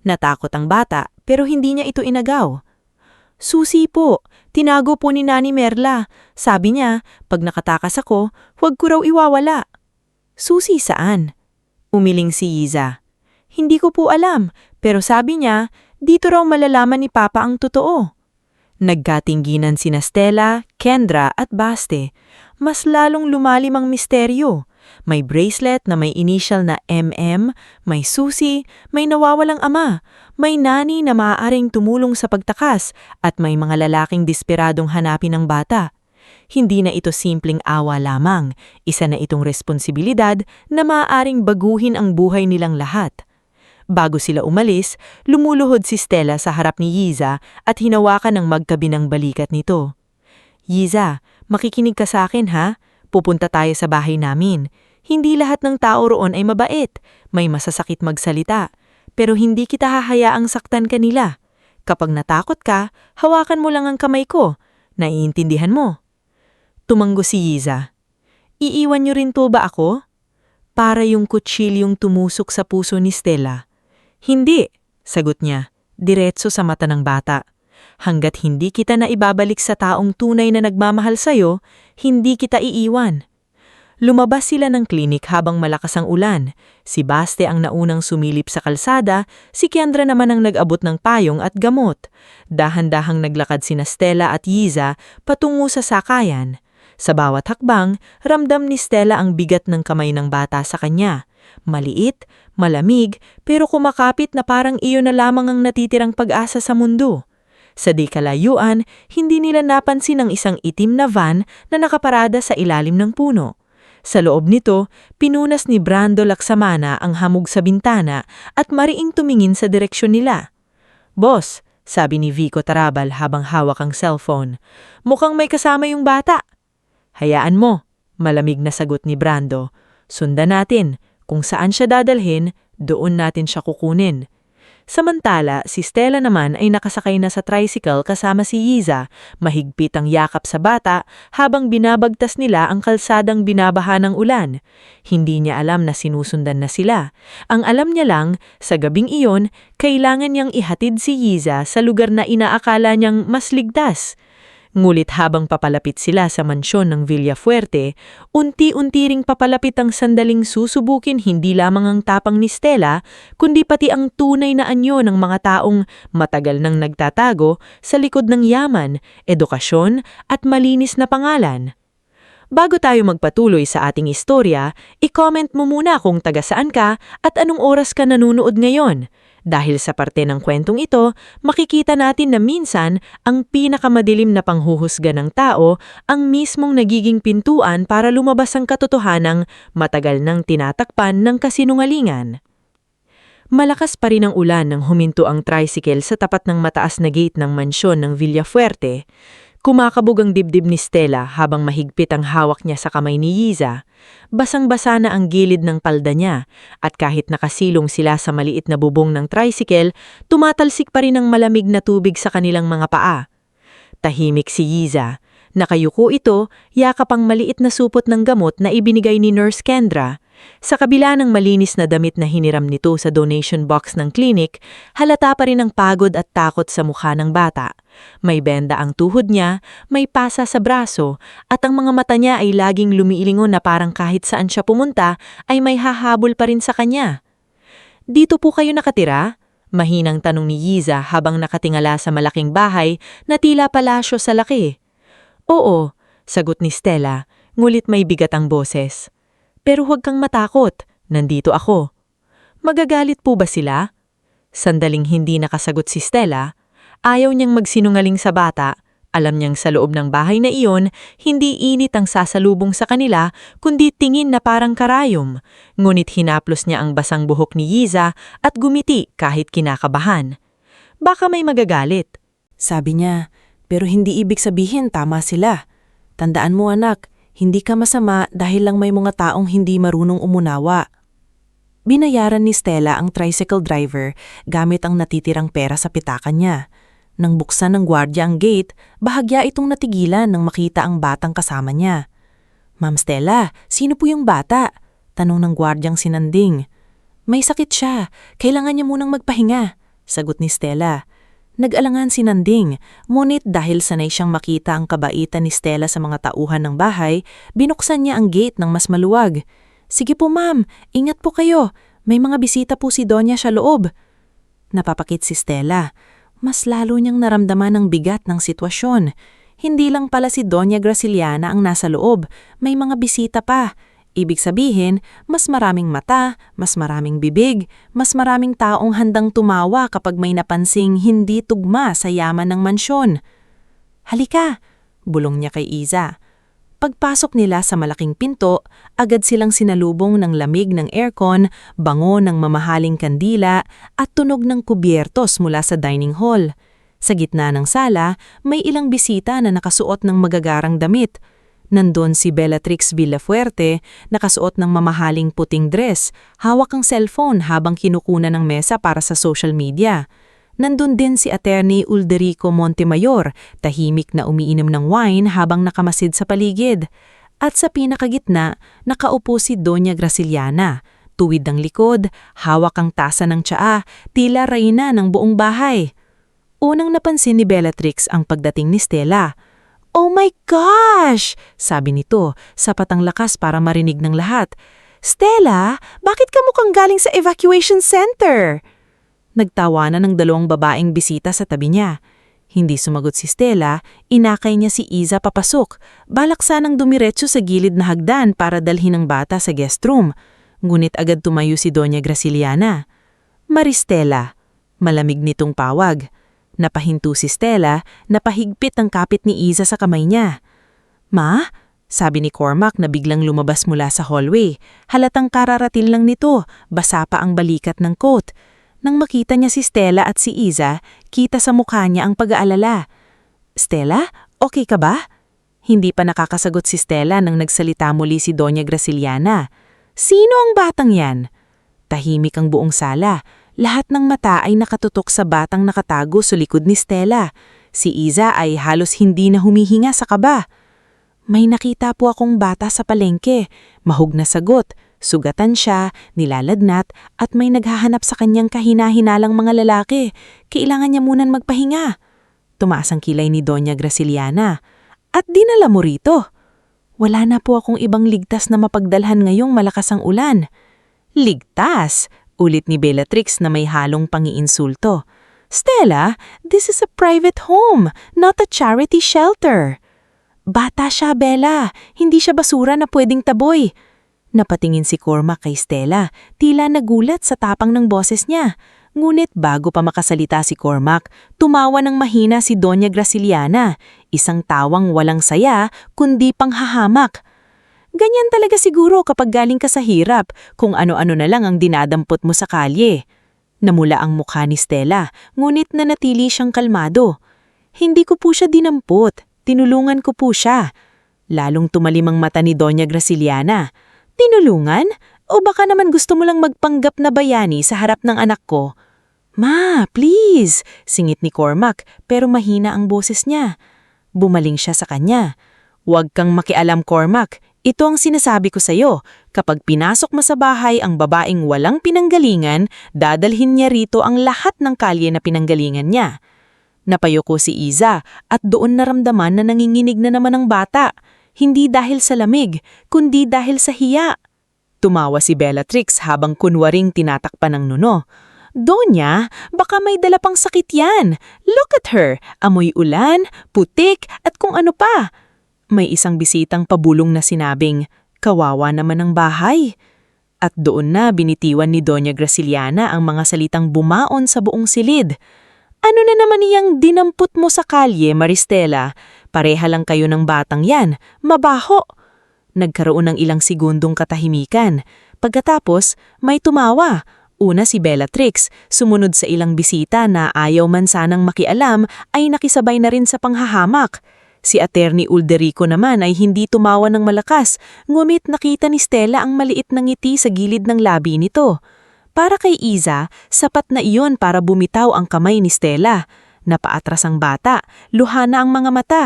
Natakot ang bata pero hindi niya ito inagaw. Susi po, tinago po ni Nani Merla. Sabi niya, pag nakatakas ako, huwag ko raw iwawala. Susi saan? Umiling si Yiza. Hindi ko po alam, pero sabi niya, dito raw malalaman ni Papa ang totoo. Nagkatingginan sina Stella, Kendra at Baste. Mas lalong lumalim ang misteryo. May bracelet na may initial na MM, may susi, may nawawalang ama, may nani na maaaring tumulong sa pagtakas at may mga lalaking desperadong hanapin ng bata. Hindi na ito simpleng awa lamang, isa na itong responsibilidad na maaaring baguhin ang buhay nilang lahat. Bago sila umalis, lumuluhod si Stella sa harap ni Yiza at hinawakan ng magkabinang balikat nito. Yiza, makikinig ka sa akin ha? Pupunta tayo sa bahay namin. Hindi lahat ng tao roon ay mabait. May masasakit magsalita. Pero hindi kita hahayaang saktan kanila. Kapag natakot ka, hawakan mo lang ang kamay ko. Naiintindihan mo? Tumanggo si Yiza. Iiwan niyo rin to ba ako? Para yung kutsilyong tumusok sa puso ni Stella. Hindi, sagot niya, diretso sa mata ng bata. Hanggat hindi kita na ibabalik sa taong tunay na nagmamahal sa'yo, hindi kita iiwan. Lumabas sila ng klinik habang malakas ang ulan. Si Baste ang naunang sumilip sa kalsada, si Kendra naman ang nag-abot ng payong at gamot. Dahan-dahang naglakad sina Stella at Yiza patungo sa sakayan. Sa bawat hakbang, ramdam ni Stella ang bigat ng kamay ng bata sa kanya. Maliit, malamig, pero kumakapit na parang iyon na lamang ang natitirang pag-asa sa mundo. Sa di kalayuan, hindi nila napansin ang isang itim na van na nakaparada sa ilalim ng puno. Sa loob nito, pinunas ni Brando Laksamana ang hamog sa bintana at mariing tumingin sa direksyon nila. "Boss," sabi ni Vico Tarabal habang hawak ang cellphone, "mukhang may kasama yung bata." "Hayaan mo," malamig na sagot ni Brando. "Sundan natin. Kung saan siya dadalhin, doon natin siya kukunin." Samantala, si Stella naman ay nakasakay na sa tricycle kasama si Yiza, mahigpit ang yakap sa bata habang binabagtas nila ang kalsadang binabaha ng ulan. Hindi niya alam na sinusundan na sila. Ang alam niya lang, sa gabing iyon, kailangan niyang ihatid si Yiza sa lugar na inaakala niyang mas ligtas. Ngulit habang papalapit sila sa mansyon ng Villafuerte, unti-unti ring papalapit ang sandaling susubukin hindi lamang ang tapang ni Stella, kundi pati ang tunay na anyo ng mga taong matagal nang nagtatago sa likod ng yaman, edukasyon at malinis na pangalan. Bago tayo magpatuloy sa ating istorya, i-comment mo muna kung taga saan ka at anong oras ka nanonood ngayon. Dahil sa parte ng kwentong ito, makikita natin na minsan ang pinakamadilim na panghuhusga ng tao ang mismong nagiging pintuan para lumabas ang katotohanang matagal nang tinatakpan ng kasinungalingan. Malakas pa rin ang ulan nang huminto ang tricycle sa tapat ng mataas na gate ng mansyon ng Villafuerte. Kumakabog ang dibdib ni Stella habang mahigpit ang hawak niya sa kamay ni Yiza. Basang-basa na ang gilid ng palda niya at kahit nakasilong sila sa maliit na bubong ng tricycle, tumatalsik pa rin ang malamig na tubig sa kanilang mga paa. Tahimik si Yiza. Nakayuko ito, yakap ang maliit na supot ng gamot na ibinigay ni Nurse Kendra. Sa kabila ng malinis na damit na hiniram nito sa donation box ng klinik, halata pa rin ang pagod at takot sa mukha ng bata. May benda ang tuhod niya, may pasa sa braso, at ang mga mata niya ay laging lumiilingon na parang kahit saan siya pumunta ay may hahabol pa rin sa kanya. "Dito po kayo nakatira?" Mahinang tanong ni Yiza habang nakatingala sa malaking bahay na tila palasyo sa laki. "Oo," sagot ni Stella, ngulit may bigat ang boses. "Pero huwag kang matakot, nandito ako." "Magagalit po ba sila?" Sandaling hindi nakasagot si Stella. Ayaw niyang magsinungaling sa bata. Alam niyang sa loob ng bahay na iyon, hindi init ang sasalubong sa kanila, kundi tingin na parang karayom. Ngunit hinaplos niya ang basang buhok ni Yiza at gumiti kahit kinakabahan. "Baka may magagalit." Sabi niya, pero hindi ibig sabihin tama sila. Tandaan mo anak, hindi ka masama dahil lang may mga taong hindi marunong umunawa. Binayaran ni Stella ang tricycle driver gamit ang natitirang pera sa pitakan niya. Nang buksan ng gwardya ang gate, bahagya itong natigilan nang makita ang batang kasama niya. "Ma'am Stella, sino po yung bata?" tanong ng gwardyang sinanding. "May sakit siya, kailangan niya munang magpahinga," sagot ni Stella. Nag-alangan si Nanding, ngunit dahil sanay siyang makita ang kabaitan ni Stella sa mga tauhan ng bahay, binuksan niya ang gate ng mas maluwag. "Sige po ma'am, ingat po kayo. May mga bisita po si Donya sa loob." Napapakit si Stella. Mas lalo niyang naramdaman ang bigat ng sitwasyon. Hindi lang pala si Donya Graciliana ang nasa loob, may mga bisita pa. Ibig sabihin, mas maraming mata, mas maraming bibig, mas maraming taong handang tumawa kapag may napansing hindi tugma sa yaman ng mansyon. "Halika," bulong niya kay Iza. Pagpasok nila sa malaking pinto, agad silang sinalubong ng lamig ng aircon, bango ng mamahaling kandila at tunog ng kubyertos mula sa dining hall. Sa gitna ng sala, may ilang bisita na nakasuot ng magagarang damit. Nandun si Bellatrix Villafuerte, nakasuot ng mamahaling puting dress, hawak ang cellphone habang kinukunan ng mesa para sa social media. Nandun din si Attorney Ulderico Montemayor, tahimik na umiinom ng wine habang nakamasid sa paligid. At sa pinakagitna, nakaupo si Doña Graciliana. Tuwid ang likod, hawak ang tasa ng tsaa, tila reyna ng buong bahay. Unang napansin ni Bellatrix ang pagdating ni Stella. "Oh my gosh!" sabi nito, sapat ang lakas para marinig ng lahat. "Stella, bakit ka mukhang galing sa evacuation center?" Nagtawanan ng dalawang babaeng bisita sa tabi niya. Hindi sumagot si Stella, inakay niya si Iza papasok. Balak sanang dumiretso sa gilid na hagdan para dalhin ang bata sa guest room. Ngunit agad tumayo si Doña Graciliana. "Maristela," malamig nitong pawag. Napahinto si Stella, napahigpit ang kapit ni Iza sa kamay niya. "Ma?" sabi ni Cormac na biglang lumabas mula sa hallway. Halatang kararating lang nito, basa pa ang balikat ng coat. Nang makita niya si Stella at si Iza, kita sa mukha niya ang pag-aalala. "Stella, okay ka ba?" Hindi pa nakakasagot si Stella nang nagsalita muli si Doña Graciliana. "Sino ang batang yan?" Tahimik ang buong sala. Lahat ng mata ay nakatutok sa batang nakatago sa likod ni Stella. Si Iza ay halos hindi na humihinga sa kaba. "May nakita po akong bata sa palengke." Mahog na sagot. Sugatan siya, nilalagnat, at may naghahanap sa kanyang kahina-hinalang mga lalaki. Kailangan niya munan magpahinga. Tumaas ang kilay ni Doña Graciliana. "At dinala mo rito?" "Wala na po akong ibang ligtas na mapagdalhan ngayong malakas ang ulan." "Ligtas?" ulit ni Bellatrix na may halong pangiinsulto. "Stella, this is a private home, not a charity shelter." "Bata siya, Bella. Hindi siya basura na pwedeng taboy." Napatingin si Cormac kay Stella, tila nagulat sa tapang ng boses niya. Ngunit bago pa makasalita si Cormac, tumawa ng mahina si Doña Graciliana, isang tawang walang saya kundi panghahamak. "Ganyan talaga siguro kapag galing ka sa hirap, kung ano-ano na lang ang dinadampot mo sa kalye." Namula ang mukha ni Stella, ngunit nanatili siyang kalmado. "Hindi ko po siya dinampot, tinulungan ko po siya." Lalong tumalim ang mata ni Doña Graciliana. "Tinulungan? O baka naman gusto mo lang magpanggap na bayani sa harap ng anak ko?" "Ma, please!" singit ni Cormac, pero mahina ang boses niya. Bumaling siya sa kanya. "Huwag kang makialam, Cormac. Ito ang sinasabi ko sa'yo. Kapag pinasok mo sa bahay ang babaeng walang pinanggalingan, dadalhin niya rito ang lahat ng kalye na pinanggalingan niya." Napayuko si Iza at doon naramdaman na nanginginig na naman ang bata. Hindi dahil sa lamig, kundi dahil sa hiya. Tumawa si Bellatrix habang kunwaring tinatakpan ng nuno. "Donya, baka may dala pang sakit yan. Look at her, amoy ulan, putik at kung ano pa." May isang bisitang pabulong na sinabing, "Kawawa naman ang bahay." At doon na binitiwan ni Doña Graciliana ang mga salitang bumaon sa buong silid. "Ano na naman iyang dinampot mo sa kalye, Maristela? Pareha lang kayo ng batang yan, mabaho." Nagkaroon ng ilang segundong katahimikan. Pagkatapos, may tumawa. Una si Bellatrix, sumunod sa ilang bisita na ayaw man sanang makialam ay nakisabay na rin sa panghahamak. Si Attorney Ulderico naman ay hindi tumawa ng malakas, ngunit nakita ni Stella ang maliit na ngiti sa gilid ng labi nito. Para kay Iza, sapat na iyon para bumitaw ang kamay ni Stella. Napaatras ang bata, luha na ang mga mata.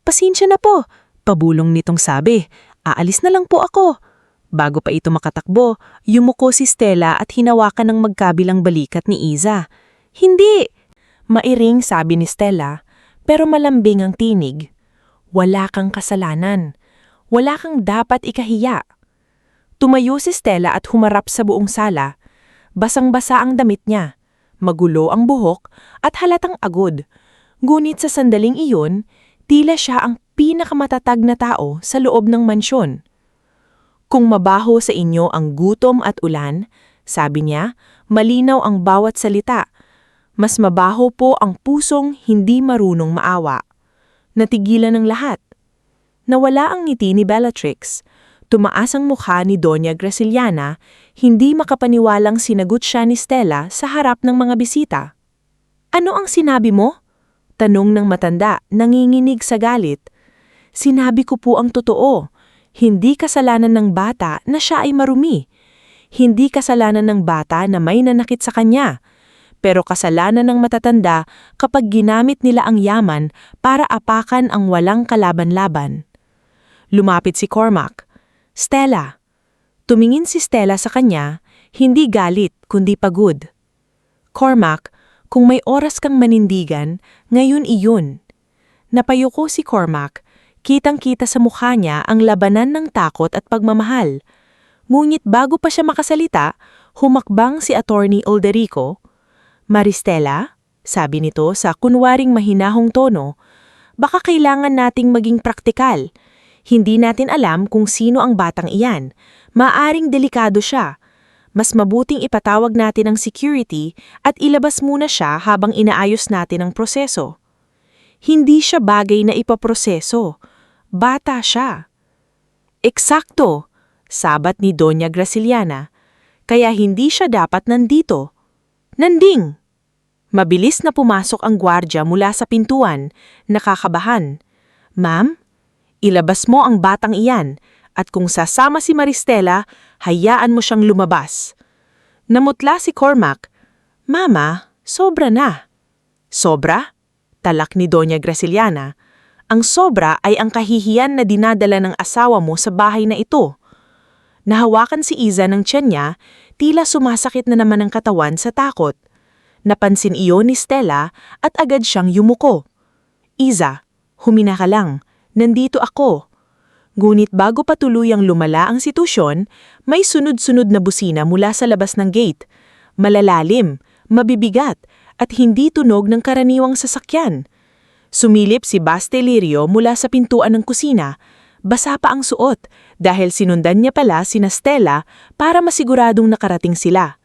"Pasensya na po," pabulong nitong sabi. "Aalis na lang po ako." Bago pa ito makatakbo, yumuko si Stella at hinawakan ng magkabilang balikat ni Iza. "Hindi!" Mairing sabi ni Stella, pero malambing ang tinig. "Wala kang kasalanan. Wala kang dapat ikahiya." Tumayo si Stella at humarap sa buong sala. Basang-basa ang damit niya, magulo ang buhok at halatang agod. Ngunit sa sandaling iyon, tila siya ang pinakamatatag na tao sa loob ng mansyon. "Kung mabaho sa inyo ang gutom at ulan," sabi niya, malinaw ang bawat salita. "Mas mabaho po ang pusong hindi marunong maawa." Natigilan ng lahat. Nawala ang ngiti ni Bellatrix. Tumaas ang mukha ni Doña Graciliana, hindi makapaniwalang sinagot siya ni Stella sa harap ng mga bisita. "Ano ang sinabi mo?" tanong ng matanda, nanginginig sa galit. "Sinabi ko po ang totoo. Hindi kasalanan ng bata na siya ay marumi. Hindi kasalanan ng bata na may nanakit sa kanya. Pero kasalanan ng matatanda kapag ginamit nila ang yaman para apakan ang walang kalaban-laban." Lumapit si Cormac. Stella. Tumingin si Stella sa kanya, hindi galit kundi pagod. Cormac, kung may oras kang manindigan, ngayon iyon. Napayuko si Cormac, kitang-kita sa mukha niya ang labanan ng takot at pagmamahal. Ngunit bago pa siya makasalita, humakbang si Attorney Alderico. Maristela, sabi nito sa kunwaring mahinahong tono, baka kailangan nating maging praktikal. Hindi natin alam kung sino ang batang iyan. Maaring delikado siya. Mas mabuting ipatawag natin ang security at ilabas muna siya habang inaayos natin ang proseso. Hindi siya bagay na ipaproseso. Bata siya. Eksakto, sabat ni Doña Graciliana. Kaya hindi siya dapat nandito. Nanding! Mabilis na pumasok ang gwardya mula sa pintuan, nakakabahan. Ma'am, ilabas mo ang batang iyan at kung sasama si Maristela, hayaan mo siyang lumabas. Namutla si Cormac. Mama, sobra na. Sobra? Talak ni Doña Graciliana. Ang sobra ay ang kahihiyan na dinadala ng asawa mo sa bahay na ito. Nahawakan si Iza ng tiyan niya, tila sumasakit na naman ang katawan sa takot. Napansin iyon ni Stella at agad siyang yumuko. Iza, humina ka lang. Nandito ako. Ngunit bago pa tuluyang lumala ang sitwasyon, may sunod-sunod na busina mula sa labas ng gate. Malalalim, mabibigat, at hindi tunog ng karaniwang sasakyan. Sumilip si Baste Lirio mula sa pintuan ng kusina. Basa pa ang suot dahil sinundan niya pala sina Stella para masiguradong nakarating sila.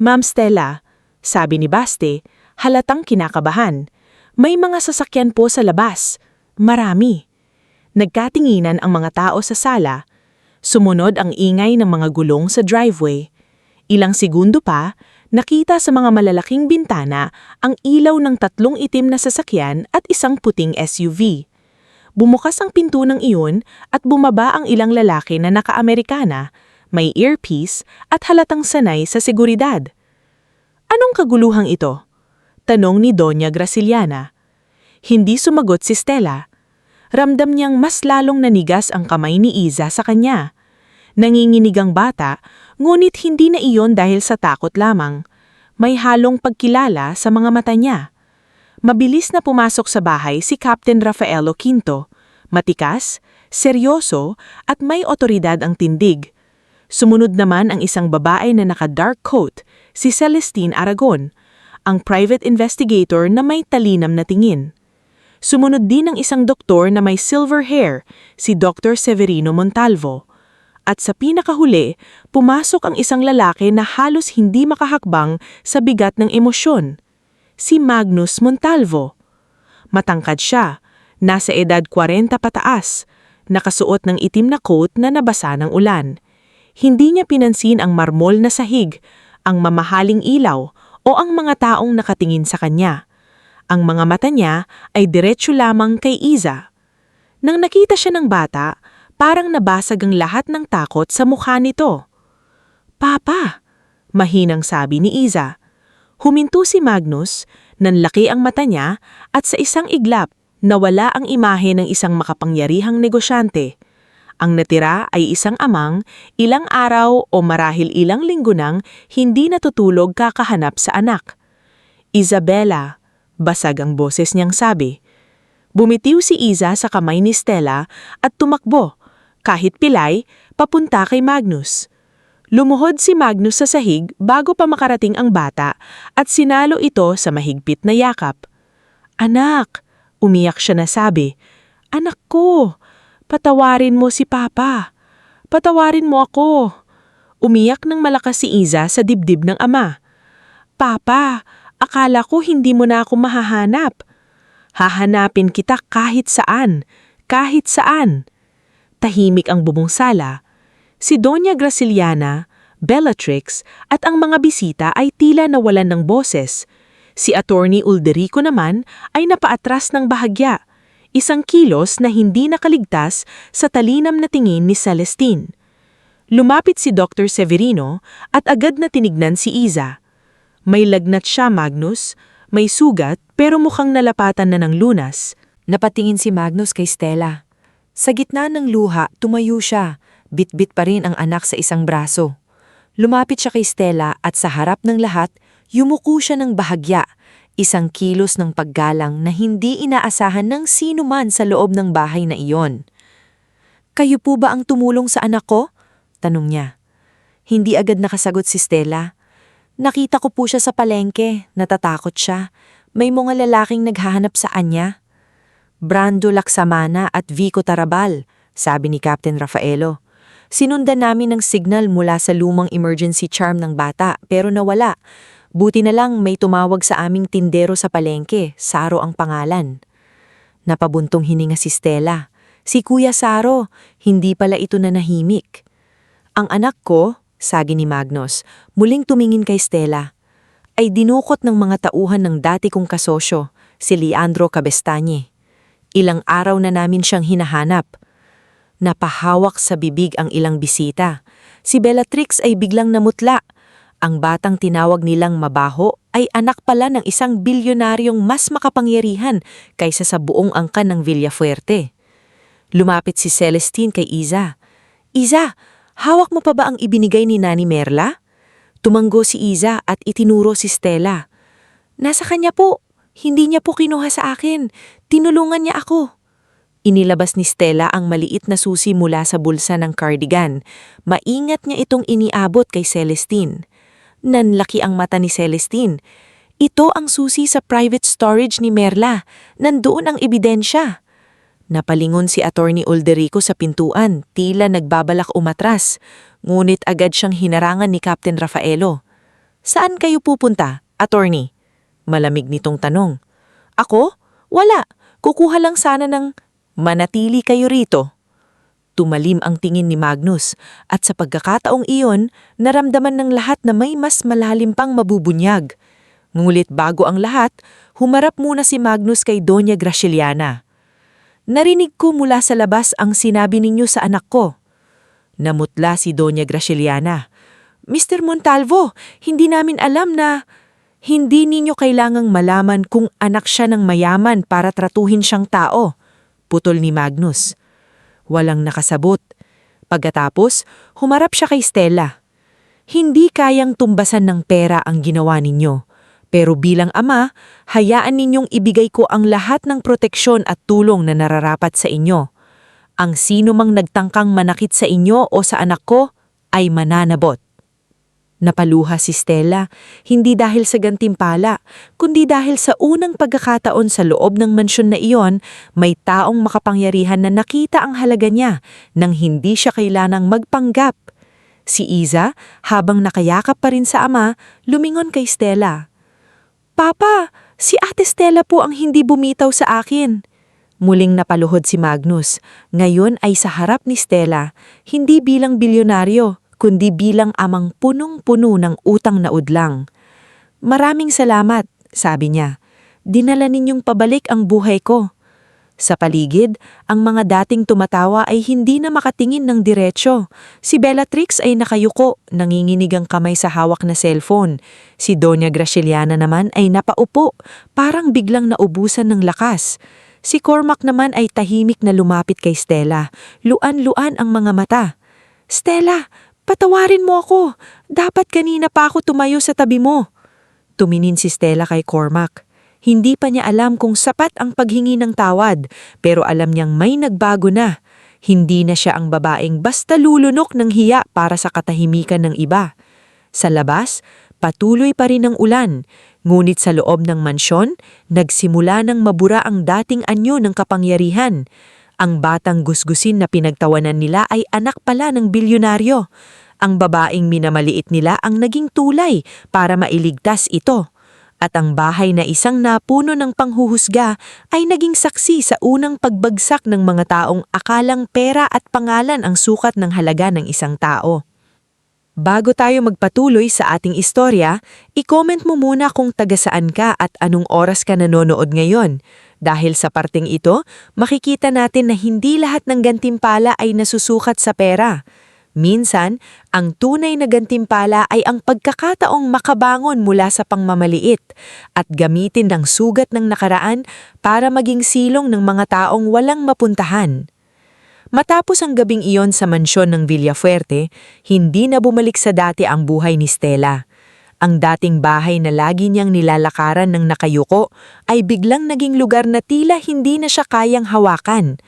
Ma'am Stella, sabi ni Baste, halatang kinakabahan. May mga sasakyan po sa labas. Marami. Nagkatinginan ang mga tao sa sala. Sumunod ang ingay ng mga gulong sa driveway. Ilang segundo pa, nakita sa mga malalaking bintana ang ilaw ng 3 itim na sasakyan at isang puting SUV. Bumukas ang pinto ng iyon at bumaba ang ilang lalaki na naka-Amerikana, may earpiece at halatang sanay sa seguridad. Anong kaguluhang ito? Tanong ni Doña Graciliana. Hindi sumagot si Stella. Ramdam niyang mas lalong nanigas ang kamay ni Iza sa kanya. Nanginginig ang bata, ngunit hindi na iyon dahil sa takot lamang. May halong pagkilala sa mga mata niya. Mabilis na pumasok sa bahay si Captain Rafaelo Quinto. Matikas, seryoso, at may otoridad ang tindig. Sumunod naman ang isang babae na naka-dark coat, si Celestine Aragon, ang private investigator na may talinam na tingin. Sumunod din ang isang doktor na may silver hair, si Dr. Severino Montalvo. At sa pinakahuli, pumasok ang isang lalaki na halos hindi makahakbang sa bigat ng emosyon, si Magnus Montalvo. Matangkad siya, nasa edad 40 pataas, nakasuot ng itim na coat na nabasa ng ulan. Hindi niya pinansin ang marmol na sahig, ang mamahaling ilaw o ang mga taong nakatingin sa kanya. Ang mga mata niya ay diretsyo lamang kay Iza. Nang nakita siya ng bata, parang nabasag ang lahat ng takot sa mukha nito. Papa, mahinang sabi ni Iza. Huminto si Magnus, nanlaki ang mata niya at sa isang iglap, nawala ang imahe ng isang makapangyarihang negosyante. Ang natira ay isang amang, ilang araw o marahil ilang linggo nang hindi natutulog kakahanap sa anak. Isabella, basag ang boses niyang sabi. Bumitiw si Iza sa kamay ni Stella at tumakbo, kahit pilay, papunta kay Magnus. Lumuhod si Magnus sa sahig bago pa makarating ang bata at sinalo ito sa mahigpit na yakap. Anak, umiyak siya na sabi, Anak ko! Patawarin mo si Papa. Patawarin mo ako. Umiyak ng malakas si Iza sa dibdib ng ama. Papa, akala ko hindi mo na ako mahahanap. Hahanapin kita kahit saan, kahit saan. Tahimik ang bubong sala. Si Doña Graciliana, Bellatrix at ang mga bisita ay tila nawalan ng boses. Si Attorney Alderico naman ay napaatras ng bahagya. Isang kilos na hindi nakaligtas sa talinam na tingin ni Celestine. Lumapit si Dr. Severino at agad na tinignan si Iza. May lagnat siya, Magnus. May sugat pero mukhang nalapatan na ng lunas. Napatingin si Magnus kay Stella. Sa gitna ng luha, tumayo siya. Bit-bit pa rin ang anak sa isang braso. Lumapit siya kay Stella at sa harap ng lahat, yumuko siya ng bahagya. Isang kilos ng paggalang na hindi inaasahan ng sino man sa loob ng bahay na iyon. "Kayo po ba ang tumulong sa anak ko?" tanong niya. Hindi agad nakasagot si Stella. "Nakita ko po siya sa palengke, natatakot siya. May mga lalaking naghahanap sa kanya." "Brando Laksamana at Vico Tarabal," sabi ni Captain Rafaelo. "Sinundan namin ng signal mula sa lumang emergency charm ng bata pero nawala. Buti na lang may tumawag sa aming tindero sa palengke, Saro ang pangalan." Napabuntong hininga si Stella. Si Kuya Saro, hindi pala ito nanahimik. "Ang anak ko," sagi ni Magnus, muling tumingin kay Stella, "ay dinukot ng mga tauhan ng dati kong kasosyo, si Leandro Cabestañe. Ilang araw na namin siyang hinahanap." Napahawak sa bibig ang ilang bisita. Si Bellatrix ay biglang namutla. Ang batang tinawag nilang mabaho ay anak pala ng isang bilyonaryong mas makapangyarihan kaysa sa buong angkan ng Villafuerte. Lumapit si Celestine kay Iza. "Iza, hawak mo pa ba ang ibinigay ni Nani Merla?" Tumanggo si Iza at itinuro si Stella. "Nasa kanya po. Hindi niya po kinuha sa akin. Tinulungan niya ako." Inilabas ni Stella ang maliit na susi mula sa bulsa ng cardigan. Maingat niya itong iniabot kay Celestine. Nanlaki ang mata ni Celestine. "Ito ang susi sa private storage ni Merla. Nandoon ang ebidensya." Napalingon si Attorney Ulderico sa pintuan, tila nagbabalak umatras. Ngunit agad siyang hinarangan ni Captain Rafaelo. "Saan kayo pupunta, Attorney?" Malamig nitong tanong. "Ako? Wala. Kukuha lang sana ng..." "Manatili kayo rito." Tumalim ang tingin ni Magnus at sa pagkakataong iyon, naramdaman ng lahat na may mas malalim pang mabubunyag. Ngunit bago ang lahat, humarap muna si Magnus kay Doña Gracieliana. "Narinig ko mula sa labas ang sinabi ninyo sa anak ko." Namutla si Doña Gracieliana. "Mr. Montalvo, hindi namin alam na..." "Hindi ninyo kailangang malaman kung anak siya ng mayaman para tratuhin siyang tao," putol ni Magnus. Walang nakasabot. Pagkatapos, humarap siya kay Stella. "Hindi kayang tumbasan ng pera ang ginawa ninyo. Pero bilang ama, hayaan ninyong ibigay ko ang lahat ng proteksyon at tulong na nararapat sa inyo. Ang sino mang nagtangkang manakit sa inyo o sa anak ko ay mananabot." Napaluha si Stella, hindi dahil sa gantimpala, kundi dahil sa unang pagkakataon sa loob ng mansyon na iyon, may taong makapangyarihan na nakita ang halaga niya nang hindi siya kailanang magpanggap. Si Iza, habang nakayakap pa rin sa ama, lumingon kay Stella. "Papa, si Ate Stella po ang hindi bumitaw sa akin." Muling napaluhod si Magnus. Ngayon ay sa harap ni Stella, hindi bilang bilyonaryo, kundi bilang amang punong-puno ng utang na udlang. "Maraming salamat," sabi niya. "Dinala ninyong pabalik ang buhay ko." Sa paligid, ang mga dating tumatawa ay hindi na makatingin ng diretsyo. Si Bellatrix ay nakayuko, nanginginig ang kamay sa hawak na cellphone. Si Doña Gracieliana naman ay napaupo, parang biglang naubusan ng lakas. Si Cormac naman ay tahimik na lumapit kay Stella. Luan-luan ang mga mata. "Stella, patawarin mo ako. Dapat kanina pa ako tumayo sa tabi mo." Tuminin si Stella kay Cormac. Hindi pa niya alam kung sapat ang paghingi ng tawad, pero alam niyang may nagbago na. Hindi na siya ang babaeng basta lulunok ng hiya para sa katahimikan ng iba. Sa labas, patuloy pa rin ang ulan, ngunit sa loob ng mansyon, nagsimula ng mabura ang dating anyo ng kapangyarihan. Ang batang gusgusin na pinagtawanan nila ay anak pala ng bilyonaryo. Ang babaeng minamaliit nila ang naging tulay para mailigtas ito. At ang bahay na isang napuno ng panghuhusga ay naging saksi sa unang pagbagsak ng mga taong akalang pera at pangalan ang sukat ng halaga ng isang tao. Bago tayo magpatuloy sa ating istorya, i-comment mo muna kung taga saan ka at anong oras ka nanonood ngayon. Dahil sa parting ito, makikita natin na hindi lahat ng gantimpala ay nasusukat sa pera. Minsan, ang tunay na gantimpala ay ang pagkakataong makabangon mula sa pangmamaliit at gamitin ng sugat ng nakaraan para maging silong ng mga taong walang mapuntahan. Matapos ang gabing iyon sa mansyon ng Villafuerte, hindi na bumalik sa dati ang buhay ni Stella. Ang dating bahay na lagi niyang nilalakaran ng nakayuko ay biglang naging lugar na tila hindi na siya kayang hawakan.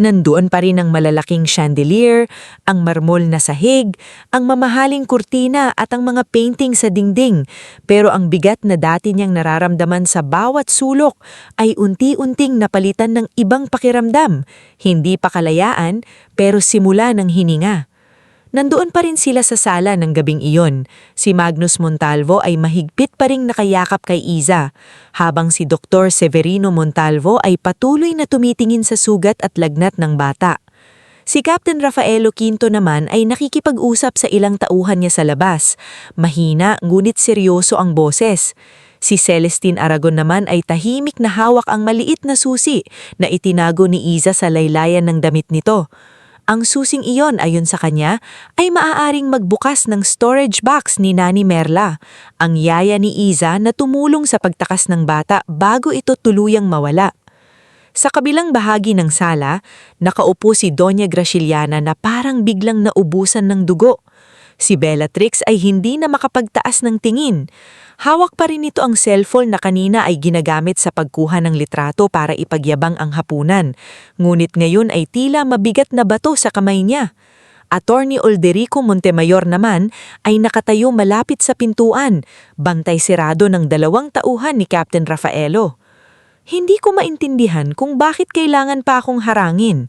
Nandoon pa rin ang malalaking chandelier, ang marmol na sahig, ang mamahaling kurtina at ang mga painting sa dingding. Pero ang bigat na dati niyang nararamdaman sa bawat sulok ay unti-unting napalitan ng ibang pakiramdam. Hindi pa kalayaan, pero simula ng hininga. Nandoon pa rin sila sa sala ng gabing iyon. Si Magnus Montalvo ay mahigpit pa ring nakayakap kay Iza, habang si Dr. Severino Montalvo ay patuloy na tumitingin sa sugat at lagnat ng bata. Si Captain Rafaelo Quinto naman ay nakikipag-usap sa ilang tauhan niya sa labas. Mahina ngunit seryoso ang boses. Si Celestine Aragon naman ay tahimik na hawak ang maliit na susi na itinago ni Iza sa laylayan ng damit nito. Ang susing iyon ayon sa kanya ay maaaring magbukas ng storage box ni Nani Merla, ang yaya ni Iza na tumulong sa pagtakas ng bata bago ito tuluyang mawala. Sa kabilang bahagi ng sala, nakaupo si Doña Graciliana na parang biglang naubusan ng dugo. Si Bellatrix ay hindi na makapagtaas ng tingin. Hawak pa rin ito ang cellphone na kanina ay ginagamit sa pagkuha ng litrato para ipagyabang ang hapunan. Ngunit ngayon ay tila mabigat na bato sa kamay niya. Attorney Olderico Montemayor naman ay nakatayo malapit sa pintuan, bantay sirado ng 2 tauhan ni Captain Rafaelo. Hindi ko maintindihan kung bakit kailangan pa akong harangin.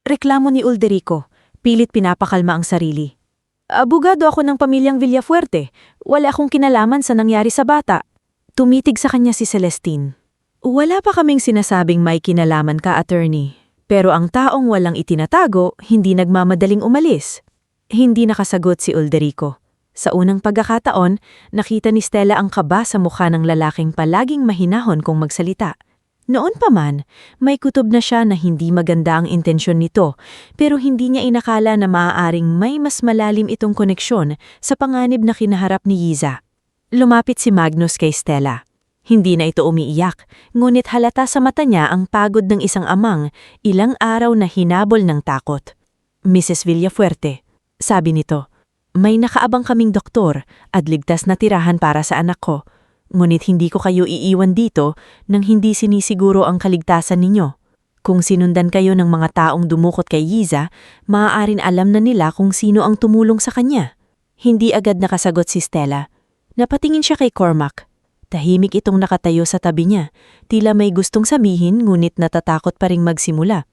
Reklamo ni Olderico, pilit pinapakalma ang sarili. Abogado ako ng pamilyang Villafuerte. Wala akong kinalaman sa nangyari sa bata. Tumitig sa kanya si Celestine. Wala pa kaming sinasabing may kinalaman ka, attorney. Pero ang taong walang itinatago, hindi nagmamadaling umalis. Hindi nakasagot si Olderico. Sa unang pagkakataon, nakita ni Stella ang kaba sa mukha ng lalaking palaging mahinahon kung magsalita. Noon pa man, may kutob na siya na hindi maganda ang intensyon nito, pero hindi niya inakala na maaaring may mas malalim itong koneksyon sa panganib na kinaharap ni Iza. Lumapit si Magnus kay Stella. Hindi na ito umiiyak, ngunit halata sa mata niya ang pagod ng isang amang ilang araw na hinabol ng takot. Mrs. Villafuerte, sabi nito, may nakaabang kaming doktor at ligtas na tirahan para sa anak ko. Ngunit hindi ko kayo iiwan dito nang hindi sinisiguro ang kaligtasan ninyo. Kung sinundan kayo ng mga taong dumukot kay Iza, maaaring alam na nila kung sino ang tumulong sa kanya. Hindi agad nakasagot si Stella. Napatingin siya kay Cormac. Tahimik itong nakatayo sa tabi niya. Tila may gustong sabihin ngunit natatakot pa ring magsimula.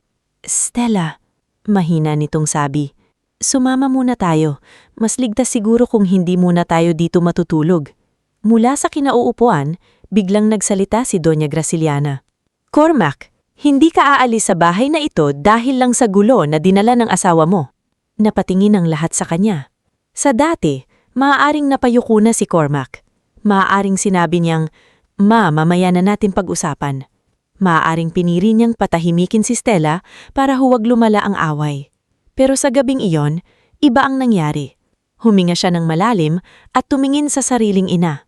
Stella, mahina nitong sabi. Sumama muna tayo. Mas ligtas siguro kung hindi muna tayo dito matutulog. Mula sa kinauupuan, biglang nagsalita si Doña Graciliana. Cormac, hindi ka aalis sa bahay na ito dahil lang sa gulo na dinala ng asawa mo. Napatingin ang lahat sa kanya. Sa dati, maaaring napayuko na si Cormac. Maaaring sinabi niyang, Ma, mamaya na natin pag-usapan. Maaaring piniri niyang patahimikin si Stella para huwag lumala ang away. Pero sa gabing iyon, iba ang nangyari. Huminga siya ng malalim at tumingin sa sariling ina.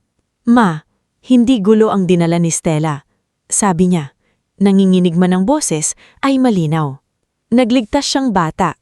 Ma, hindi gulo ang dinala ni Stella. Sabi niya, nanginginig man ang boses ay malinaw. Nagligtas siyang bata.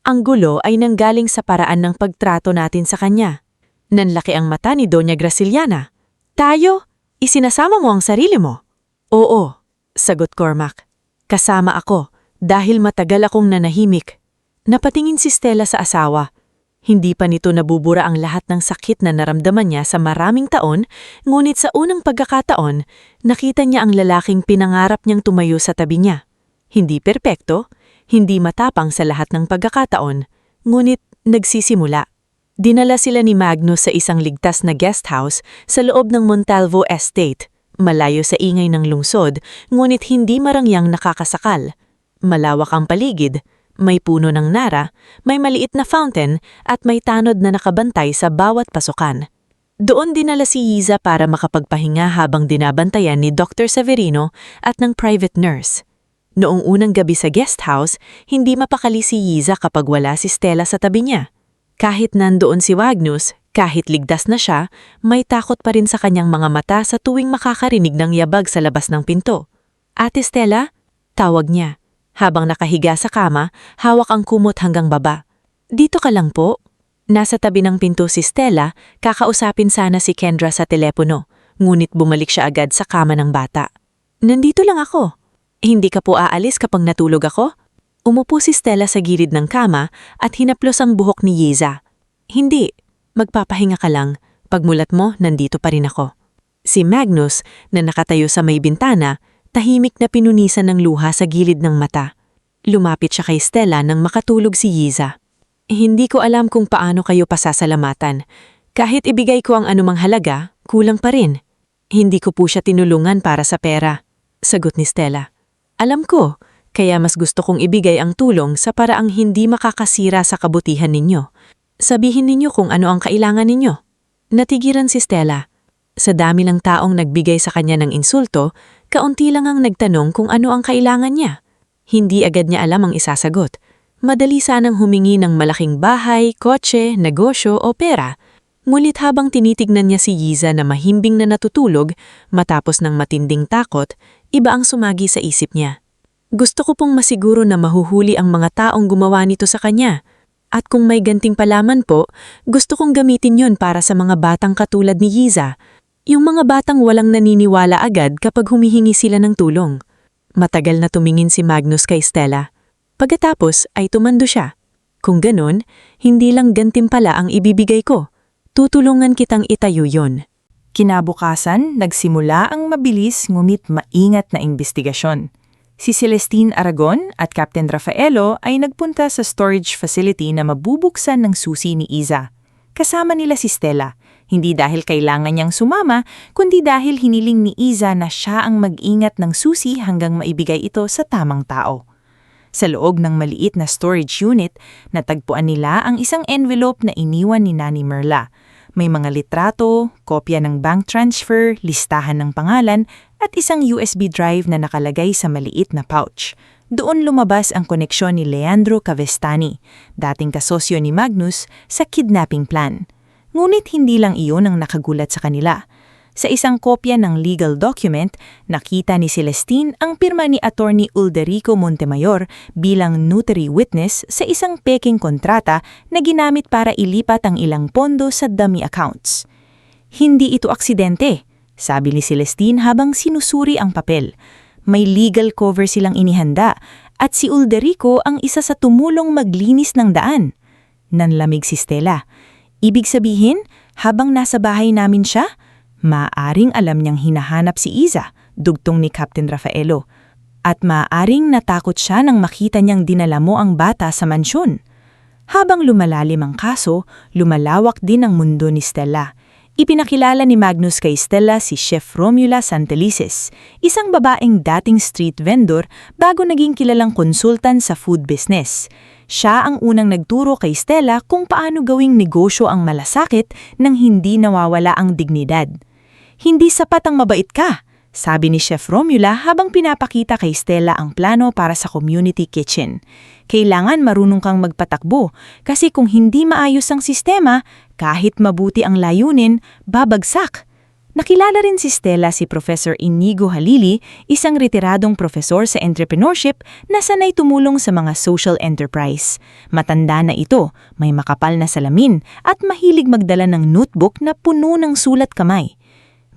Ang gulo ay nanggaling sa paraan ng pagtrato natin sa kanya. Nanlaki ang mata ni Doña Graciliana. Tayo, isinasama mo ang sarili mo? Oo, sagot Cormac. Kasama ako dahil matagal akong nanahimik. Napatingin si Stella sa asawa. Hindi pa nito nabubura ang lahat ng sakit na naramdaman niya sa maraming taon, ngunit sa unang pagkakataon, nakita niya ang lalaking pinangarap niyang tumayo sa tabi niya. Hindi perpekto, hindi matapang sa lahat ng pagkakataon, ngunit nagsisimula. Dinala sila ni Magnus sa isang ligtas na guest house sa loob ng Montalvo Estate, malayo sa ingay ng lungsod, ngunit hindi marangyang nakakasakal. Malawak ang paligid. May puno ng nara, may maliit na fountain at may tanod na nakabantay sa bawat pasukan. Doon dinala si Iza para makapagpahinga habang dinabantayan ni Dr. Severino at ng private nurse. Noong unang gabi sa guest house, hindi mapakali si Iza kapag wala si Stella sa tabi niya. Kahit nandoon si Magnus, kahit ligtas na siya, may takot pa rin sa kanyang mga mata sa tuwing makakarinig ng yabag sa labas ng pinto. Ate Stella, tawag niya. Habang nakahiga sa kama, hawak ang kumot hanggang baba. Dito ka lang po. Nasa tabi ng pinto si Stella, kakausapin sana si Kendra sa telepono, ngunit bumalik siya agad sa kama ng bata. Nandito lang ako. Hindi ka po aalis kapag natulog ako? Umupo si Stella sa gilid ng kama at hinaplos ang buhok ni Yiza. Hindi, magpapahinga ka lang. Pagmulat mo, nandito pa rin ako. Si Magnus, na nakatayo sa may bintana, tahimik na pinunisan ng luha sa gilid ng mata. Lumapit siya kay Stella nang makatulog si Yiza. Hindi ko alam kung paano kayo pasasalamatan. Kahit ibigay ko ang anumang halaga, kulang pa rin. Hindi ko po siya tinulungan para sa pera. Sagot ni Stella. Alam ko, kaya mas gusto kong ibigay ang tulong sa paraang hindi makakasira sa kabutihan ninyo. Sabihin ninyo kung ano ang kailangan ninyo. Natigiran si Stella. Sa dami ng taong nagbigay sa kanya ng insulto, kaunti lang ang nagtanong kung ano ang kailangan niya. Hindi agad niya alam ang isasagot. Madali sanang humingi ng malaking bahay, kotse, negosyo o pera. Ngunit habang tinitignan niya si Yiza na mahimbing na natutulog, matapos ng matinding takot, iba ang sumagi sa isip niya. Gusto ko pong masiguro na mahuhuli ang mga taong gumawa nito sa kanya. At kung may ganting palaman po, gusto kong gamitin yon para sa mga batang katulad ni Yiza. Yung mga batang walang naniniwala agad kapag humihingi sila ng tulong. Matagal na tumingin si Magnus kay Stella. Pagkatapos ay tumando siya. Kung ganun, hindi lang gantimpala ang ibibigay ko. Tutulungan kitang itayo yon. Kinabukasan, nagsimula ang mabilis ngunit maingat na investigasyon. Si Celestine Aragon at Captain Rafaelo ay nagpunta sa storage facility na mabubuksan ng susi ni Iza. Kasama nila si Stella, hindi dahil kailangan niyang sumama, kundi dahil hiniling ni Iza na siya ang mag-ingat ng susi hanggang maibigay ito sa tamang tao. Sa loob ng maliit na storage unit, natagpuan nila ang isang envelope na iniwan ni Nani Merla. May mga litrato, kopya ng bank transfer, listahan ng pangalan, at isang USB drive na nakalagay sa maliit na pouch. Doon lumabas ang koneksyon ni Leandro Cavestani, dating kasosyo ni Magnus, sa kidnapping plan. Ngunit hindi lang iyon ang nakagulat sa kanila. Sa isang kopya ng legal document, nakita ni Celestine ang pirma ni Attorney Ulderico Montemayor bilang notary witness sa isang peking kontrata na ginamit para ilipat ang ilang pondo sa dummy accounts. Hindi ito aksidente, sabi ni Celestine habang sinusuri ang papel. May legal cover silang inihanda at si Ulderico ang isa sa tumulong maglinis ng daan. Nanlamig si Stella. Ibig sabihin, habang nasa bahay namin siya, maaaring alam niyang hinahanap si Iza, dugtong ni Captain Rafaelo. At maaaring natakot siya nang makita niyang dinala mo ang bata sa mansyon. Habang lumalalim ang kaso, lumalawak din ang mundo ni Stella. Ipinakilala ni Magnus kay Stella si Chef Romula Santelices, isang babaeng dating street vendor bago naging kilalang konsultan sa food business. Siya ang unang nagturo kay Stella kung paano gawing negosyo ang malasakit nang hindi nawawala ang dignidad. Hindi sapat ang mabait ka, sabi ni Chef Romula habang pinapakita kay Stella ang plano para sa community kitchen. Kailangan marunong kang magpatakbo kasi kung hindi maayos ang sistema, kahit mabuti ang layunin, babagsak. Nakilala rin si Stella si Professor Inigo Halili, isang retiradong profesor sa entrepreneurship na sanay tumulong sa mga social enterprise. Matanda na ito, may makapal na salamin at mahilig magdala ng notebook na puno ng sulat kamay.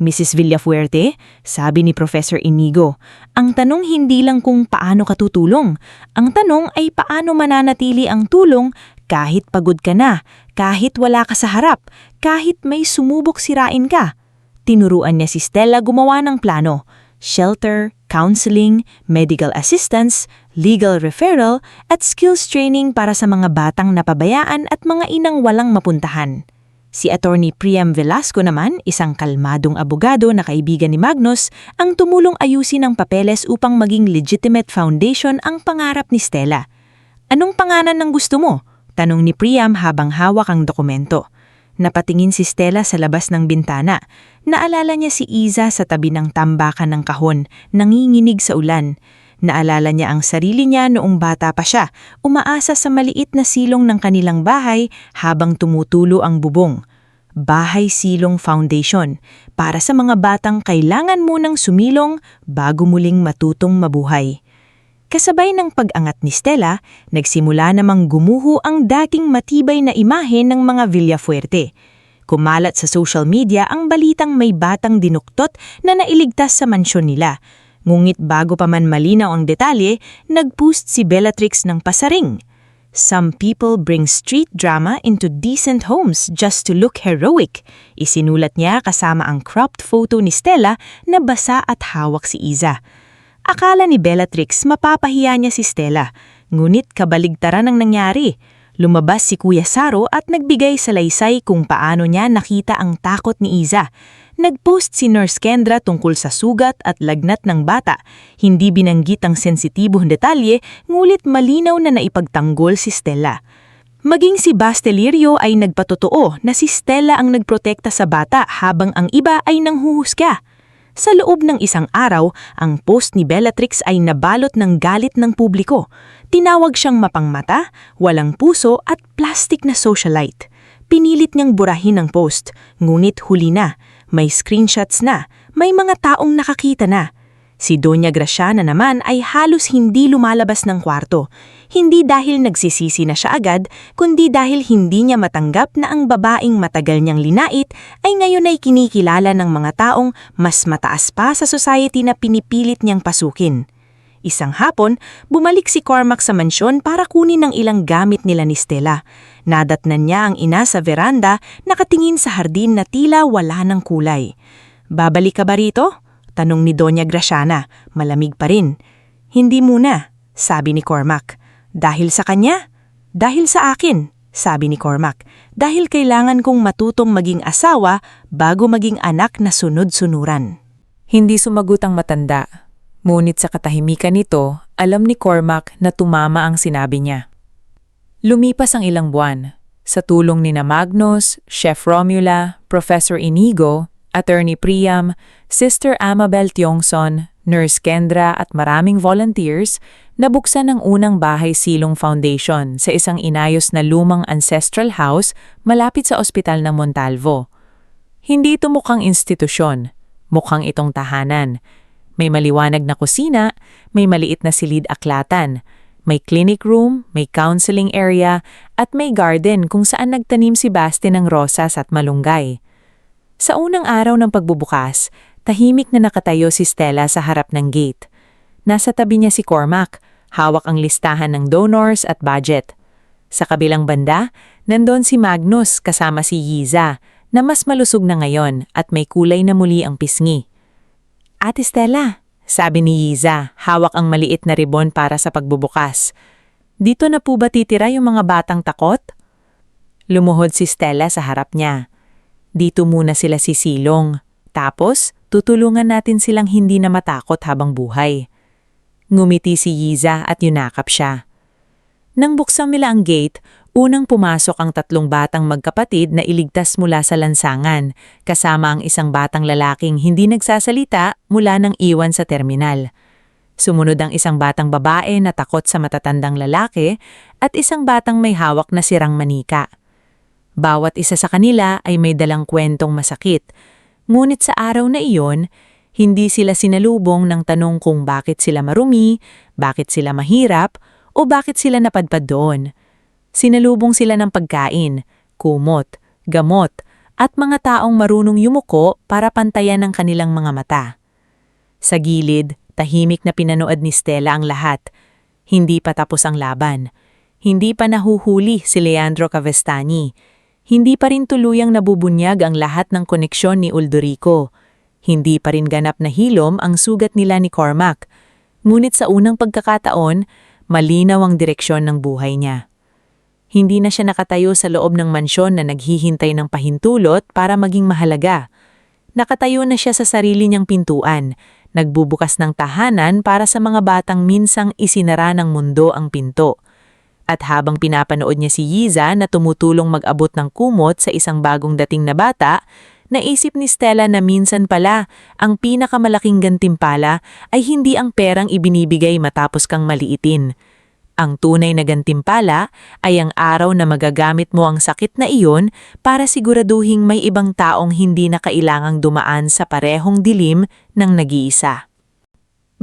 Mrs. Villafuerte, sabi ni Professor Inigo, ang tanong hindi lang kung paano ka tutulong. Ang tanong ay paano mananatili ang tulong kahit pagod ka na, kahit wala ka sa harap, kahit may sumubok sirain ka. Tinuruan niya si Stella gumawa ng plano, shelter, counseling, medical assistance, legal referral, at skills training para sa mga batang napabayaan at mga inang walang mapuntahan. Si Attorney Priam Velasco naman, isang kalmadong abogado na kaibigan ni Magnus, ang tumulong ayusin ang papeles upang maging legitimate foundation ang pangarap ni Stella. Anong pangalan ng gusto mo? Tanong ni Priam habang hawak ang dokumento. Napatingin si Stella sa labas ng bintana. Naalala niya si Iza sa tabi ng tambakan ng kahon, nanginginig sa ulan. Naalala niya ang sarili niya noong bata pa siya, umaasa sa maliit na silong ng kanilang bahay habang tumutulo ang bubong. Bahay Silong Foundation, para sa mga batang kailangan munang sumilong bago muling matutong mabuhay. Kasabay ng pag-angat ni Stella, nagsimula namang gumuho ang dating matibay na imahe ng mga Villafuerte. Kumalat sa social media ang balitang may batang dinuktot na nailigtas sa mansyon nila. Ngunit bago pa man malinaw ang detalye, nag-post si Bellatrix ng pasaring. Some people bring street drama into decent homes just to look heroic. Isinulat niya kasama ang cropped photo ni Stella na basa at hawak si Iza. Akala ni Bellatrix mapapahiya niya si Stella, ngunit kabaligtaran ang nangyari. Lumabas si Kuya Saro at nagbigay salaysay kung paano niya nakita ang takot ni Iza. Nag-post si Nurse Kendra tungkol sa sugat at lagnat ng bata. Hindi binanggit ang sensitibong detalye, ngulit malinaw na naipagtanggol si Stella. Maging si Bastillerio ay nagpatotoo na si Stella ang nagprotekta sa bata habang ang iba ay nanghuhusga. Sa loob ng isang araw, ang post ni Bellatrix ay nabalot ng galit ng publiko. Tinawag siyang mapangmata, walang puso at plastic na socialite. Pinilit niyang burahin ang post, ngunit huli na. May screenshots na, may mga taong nakakita na. Si Doña Graciana naman ay halos hindi lumalabas ng kwarto. Hindi dahil nagsisisi na siya agad, kundi dahil hindi niya matanggap na ang babaeng matagal niyang linait ay ngayon ay kinikilala ng mga taong mas mataas pa sa society na pinipilit niyang pasukin. Isang hapon, bumalik si Cormac sa mansyon para kunin ang ilang gamit nila ni Stella. Nadatnan niya ang ina sa veranda, nakatingin sa hardin na tila wala ng kulay. "Babalik ka ba rito?" tanong ni Doña Graciana. "Malamig pa rin." "Hindi muna," sabi ni Cormac. "Dahil sa kanya?" "Dahil sa akin," sabi ni Cormac. "Dahil kailangan kong matutong maging asawa bago maging anak na sunod-sunuran." Hindi sumagot ang matanda. Ngunit sa katahimikan nito, alam ni Cormac na tumama ang sinabi niya. Lumipas ang ilang buwan. Sa tulong ni Magnus, Chef Romula, Professor Inigo, Attorney Priam, Sister Amabel Tiongson, Nurse Kendra at maraming volunteers, nabuksan ang unang Bahay Silong Foundation sa isang inayos na lumang ancestral house malapit sa ospital ng Montalvo. Hindi ito mukhang institusyon, mukhang itong tahanan. May maliwanag na kusina, may maliit na silid-aklatan, may clinic room, may counseling area, at may garden kung saan nagtanim si Basti ng rosas at malunggay. Sa unang araw ng pagbubukas, tahimik na nakatayo si Stella sa harap ng gate. Nasa tabi niya si Cormac, hawak ang listahan ng donors at budget. Sa kabilang banda, nandun si Magnus kasama si Yiza, na mas malusog na ngayon at may kulay na muli ang pisngi. "Ate Stella," sabi ni Yiza, hawak ang maliit na ribon para sa pagbubukas. "Dito na po ba titira yung mga batang takot?" Lumuhod si Stella sa harap niya. "Dito muna sila sisilong. Tapos, tutulungan natin silang hindi na matakot habang buhay." Ngumiti si Yiza at yunakap siya. Nang buksan nila ang gate, unang pumasok ang 3 batang magkapatid na iligtas mula sa lansangan, kasama ang isang batang lalaking hindi nagsasalita mula nang iwan sa terminal. Sumunod ang isang batang babae na takot sa matatandang lalaki at isang batang may hawak na sirang manika. Bawat isa sa kanila ay may dalang kwentong masakit. Ngunit sa araw na iyon, hindi sila sinalubong ng tanong kung bakit sila marumi, bakit sila mahirap, o bakit sila napadpad doon. Sinalubong sila ng pagkain, kumot, gamot, at mga taong marunong yumuko para pantayan ang kanilang mga mata. Sa gilid, tahimik na pinanood ni Stella ang lahat. Hindi pa tapos ang laban. Hindi pa nahuhuli si Leandro Cavestany. Hindi pa rin tuluyang nabubunyag ang lahat ng koneksyon ni Uldorico. Hindi pa rin ganap na hilom ang sugat nila ni Cormac. Ngunit sa unang pagkakataon, malinaw ang direksyon ng buhay niya. Hindi na siya nakatayo sa loob ng mansyon na naghihintay ng pahintulot para maging mahalaga. Nakatayo na siya sa sarili niyang pintuan, nagbubukas ng tahanan para sa mga batang minsang isinara ng mundo ang pinto. At habang pinapanood niya si Yiza na tumutulong mag-abot ng kumot sa isang bagong dating na bata, naisip ni Stella na minsan pala ang pinakamalaking gantimpala ay hindi ang perang ibinibigay matapos kang maliitin. Ang tunay na gantimpala ay ang araw na magagamit mo ang sakit na iyon para siguraduhing may ibang taong hindi na kailangang dumaan sa parehong dilim ng nag-iisa.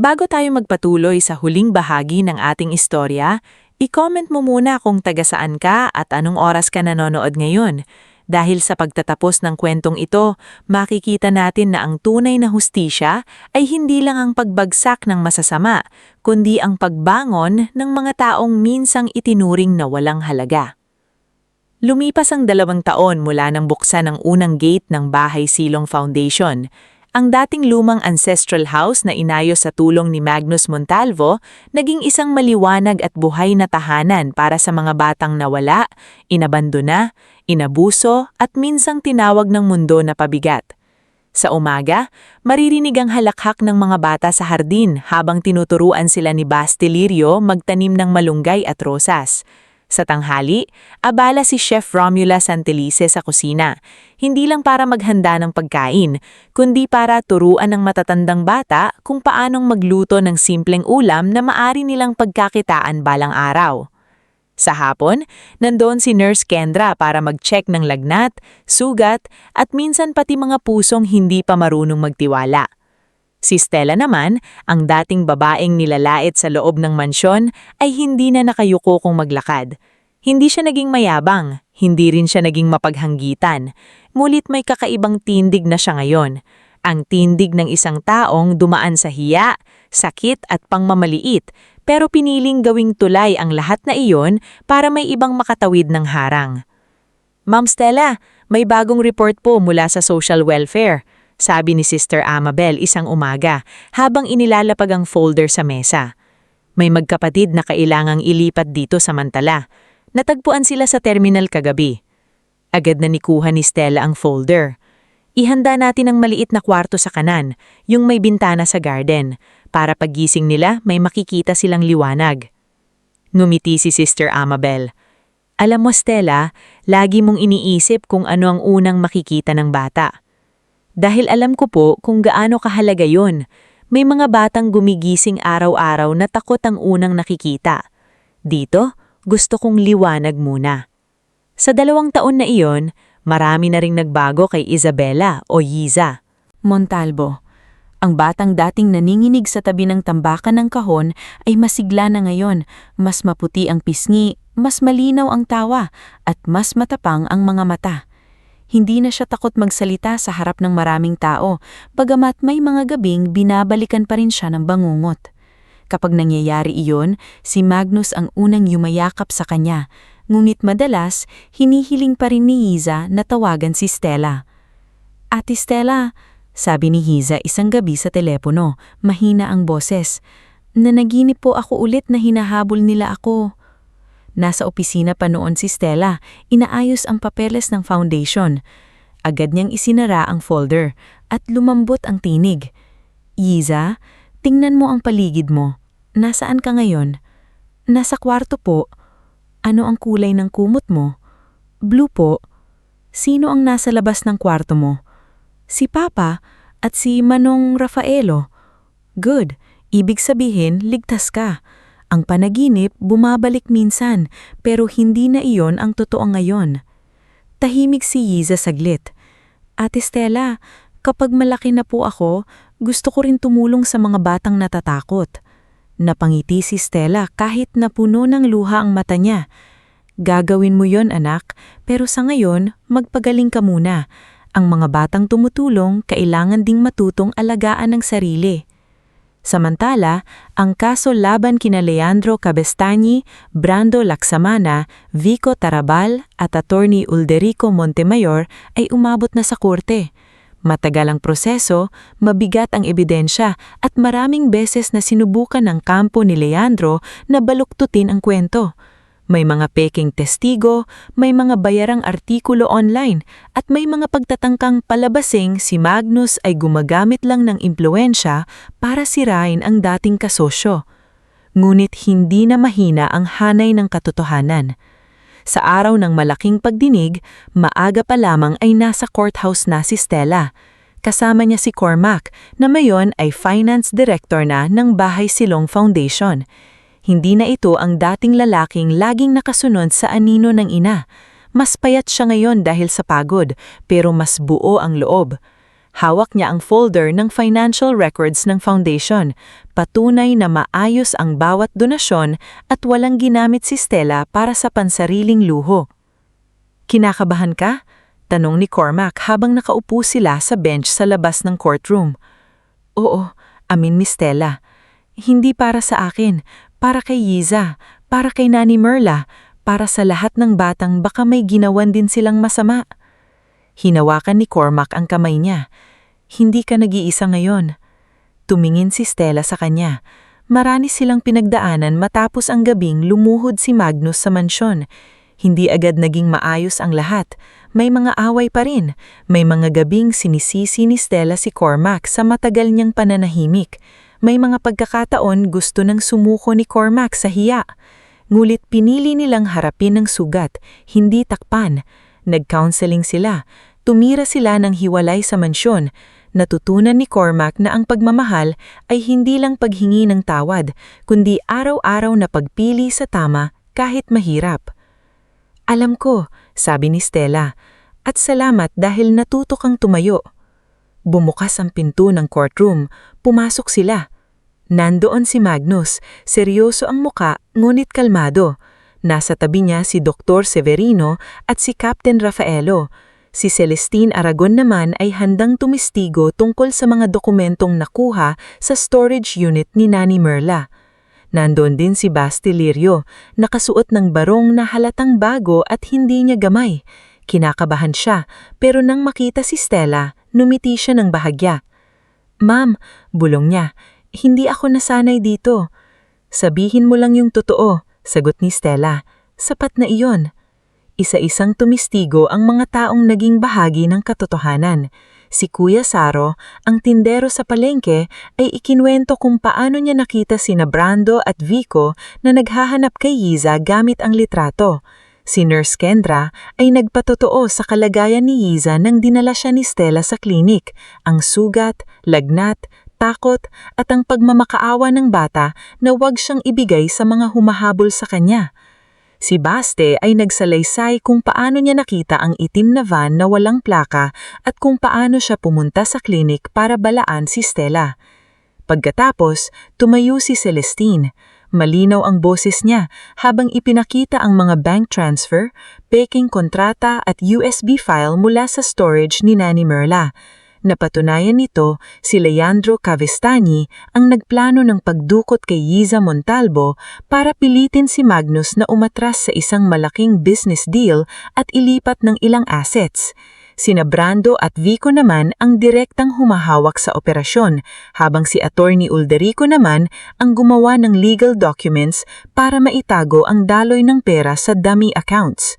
Bago tayo magpatuloy sa huling bahagi ng ating istorya, i-comment mo muna kung taga saan ka at anong oras ka nanonood ngayon. Dahil sa pagtatapos ng kwentong ito, makikita natin na ang tunay na hustisya ay hindi lang ang pagbagsak ng masasama, kundi ang pagbangon ng mga taong minsang itinuring na walang halaga. Lumipas ang 2 taon mula nang buksan ang unang gate ng Bahay Silong Foundation. Ang dating lumang ancestral house na inayos sa tulong ni Magnus Montalvo, naging isang maliwanag at buhay na tahanan para sa mga batang nawala, inabandona, inabuso at minsang tinawag ng mundo na pabigat. Sa umaga, maririnig ang halakhak ng mga bata sa hardin habang tinuturuan sila ni Bastilirio magtanim ng malunggay at rosas. Sa tanghali, abala si Chef Romula Santelice sa kusina, hindi lang para maghanda ng pagkain, kundi para turuan ng matatandang bata kung paanong magluto ng simpleng ulam na maari nilang pagkakitaan balang araw. Sa hapon, nandoon si Nurse Kendra para mag-check ng lagnat, sugat, at minsan pati mga pusong hindi pa marunong magtiwala. Si Stella naman, ang dating babaeng nilalait sa loob ng mansyon, ay hindi na nakayuko kung maglakad. Hindi siya naging mayabang, hindi rin siya naging mapaghanggitan. Ngunit may kakaibang tindig na siya ngayon. Ang tindig ng isang taong dumaan sa hiya, sakit at pangmamaliit, pero piniling gawing tulay ang lahat na iyon para may ibang makatawid ng harang. Ma'am Stella, may bagong report po mula sa social welfare, sabi ni Sister Amabel isang umaga habang inilalapag ang folder sa mesa. May magkapatid na kailangang ilipat dito samantala. Natagpuan sila sa terminal kagabi. Agad na nikuha ni Stella ang folder. Ihanda natin ang maliit na kwarto sa kanan, yung may bintana sa garden, para paggising nila may makikita silang liwanag. Ngumiti si Sister Amabel. Alam mo Stella, lagi mong iniisip kung ano ang unang makikita ng bata. Dahil alam ko po kung gaano kahalaga yon. May mga batang gumigising araw-araw na takot ang unang nakikita. Dito, gusto kong liwanag muna. Sa 2 taon na iyon, marami na ring nagbago kay Isabela o Yiza. Montalvo, ang batang dating naninginig sa tabi ng tambakan ng kahon ay masigla na ngayon, mas maputi ang pisngi, mas malinaw ang tawa, at mas matapang ang mga mata. Hindi na siya takot magsalita sa harap ng maraming tao, bagamat may mga gabing binabalikan pa rin siya ng bangungot. Kapag nangyayari iyon, si Magnus ang unang yumayakap sa kanya, ngunit madalas, hinihiling pa rin ni Hiza na tawagan si Stella. Ate Stella, sabi ni Hiza isang gabi sa telepono, mahina ang boses. Nanaginip po ako ulit na hinahabol nila ako. Nasa opisina pa noon si Stella, inaayos ang papeles ng foundation. Agad niyang isinara ang folder at lumambot ang tinig. Yiza, tingnan mo ang paligid mo. Nasaan ka ngayon? Nasa kwarto po. Ano ang kulay ng kumot mo? Blue po. Sino ang nasa labas ng kwarto mo? Si Papa at si Manong Rafaelo. Good. Ibig sabihin, ligtas ka. Ang panaginip bumabalik minsan, pero hindi na iyon ang totoo ngayon. Tahimik si Yiza saglit. Ate Stella, kapag malaki na po ako, gusto ko rin tumulong sa mga batang natatakot. Napangiti si Stella kahit napuno ng luha ang mata niya. Gagawin mo yon anak, pero sa ngayon, magpagaling ka muna. Ang mga batang tumutulong kailangan ding matutong alagaan ng sarili. Samantala, ang kaso laban kina Leandro Cabestany, Brando Laksamana, Vico Tarabal at Attorney Ulderico Montemayor ay umabot na sa korte. Matagal ang proseso, mabigat ang ebidensya at maraming beses na sinubukan ng kampo ni Leandro na baluktutin ang kwento. May mga peking testigo, may mga bayarang artikulo online, at may mga pagtatangkang palabasing si Magnus ay gumagamit lang ng impluensya para sirain ang dating kasosyo. Ngunit hindi na mahina ang hanay ng katotohanan. Sa araw ng malaking pagdinig, maaga pa lamang ay nasa courthouse na si Stella. Kasama niya si Cormac, na mayon ay finance director na ng Bahay Silong Foundation. Hindi na ito ang dating lalaking laging nakasunod sa anino ng ina. Mas payat siya ngayon dahil sa pagod, pero mas buo ang loob. Hawak niya ang folder ng financial records ng foundation, patunay na maayos ang bawat donasyon at walang ginamit si Stella para sa pansariling luho. Kinakabahan ka? Tanong ni Cormac habang nakaupo sila sa bench sa labas ng courtroom. Oo, amin ni Stella. Hindi para sa akin, para kay Yiza, para kay Nani Merla, para sa lahat ng batang baka may ginawan din silang masama. Hinawakan ni Cormac ang kamay niya. Hindi ka nag-iisa ngayon. Tumingin si Stella sa kanya. Marami silang pinagdaanan matapos ang gabing lumuhod si Magnus sa mansyon. Hindi agad naging maayos ang lahat. May mga away pa rin. May mga gabing sinisisi ni Stella si Cormac sa matagal niyang pananahimik. May mga pagkakataon gusto nang sumuko ni Cormac sa hiya. Ngulit pinili nilang harapin ang sugat, hindi takpan. Nag-counseling sila. Tumira sila ng hiwalay sa mansyon. Natutunan ni Cormac na ang pagmamahal ay hindi lang paghingi ng tawad, kundi araw-araw na pagpili sa tama kahit mahirap. Alam ko, sabi ni Stella, at salamat dahil natuto kang tumayo. Bumukas ang pinto ng courtroom, pumasok sila. Nandoon si Magnus, seryoso ang muka ngunit kalmado. Nasa tabi niya si Dr. Severino at si Captain Rafaelo. Si Celestine Aragon naman ay handang tumistigo tungkol sa mga dokumentong nakuha sa storage unit ni Nani Merla. Nandoon din si Basti Lirio, nakasuot ng barong na halatang bago at hindi niya gamay. Kinakabahan siya, pero nang makita si Stella, numiti siya ng bahagya. Ma'am, bulong niya, hindi ako nasanay dito. Sabihin mo lang yung totoo, sagot ni Stella. Sapat na iyon. Isa-isang tumistigo ang mga taong naging bahagi ng katotohanan. Si Kuya Saro, ang tindero sa palengke, ay ikinwento kung paano niya nakita sina Brando at Vico na naghahanap kay Yiza gamit ang litrato. Si Nurse Kendra ay nagpatotoo sa kalagayan ni Yiza nang dinala siya ni Stella sa klinik. Ang sugat, lagnat, takot at ang pagmamakaawa ng bata na huwag siyang ibigay sa mga humahabol sa kanya. Si Baste ay nagsalaysay kung paano niya nakita ang itim na van na walang plaka at kung paano siya pumunta sa klinik para balaan si Stella. Pagkatapos, tumayo si Celestine. Malinaw ang boses niya habang ipinakita ang mga bank transfer, peking kontrata at USB file mula sa storage ni Nani Merla. Napatunayan nito si Leandro Cavestani ang nagplano ng pagdukot kay Yiza Montalvo para pilitin si Magnus na umatras sa isang malaking business deal at ilipat ng ilang assets. Sina Brando at Vico naman ang direktang humahawak sa operasyon, habang si Attorney Ulderico naman ang gumawa ng legal documents para maitago ang daloy ng pera sa dummy accounts.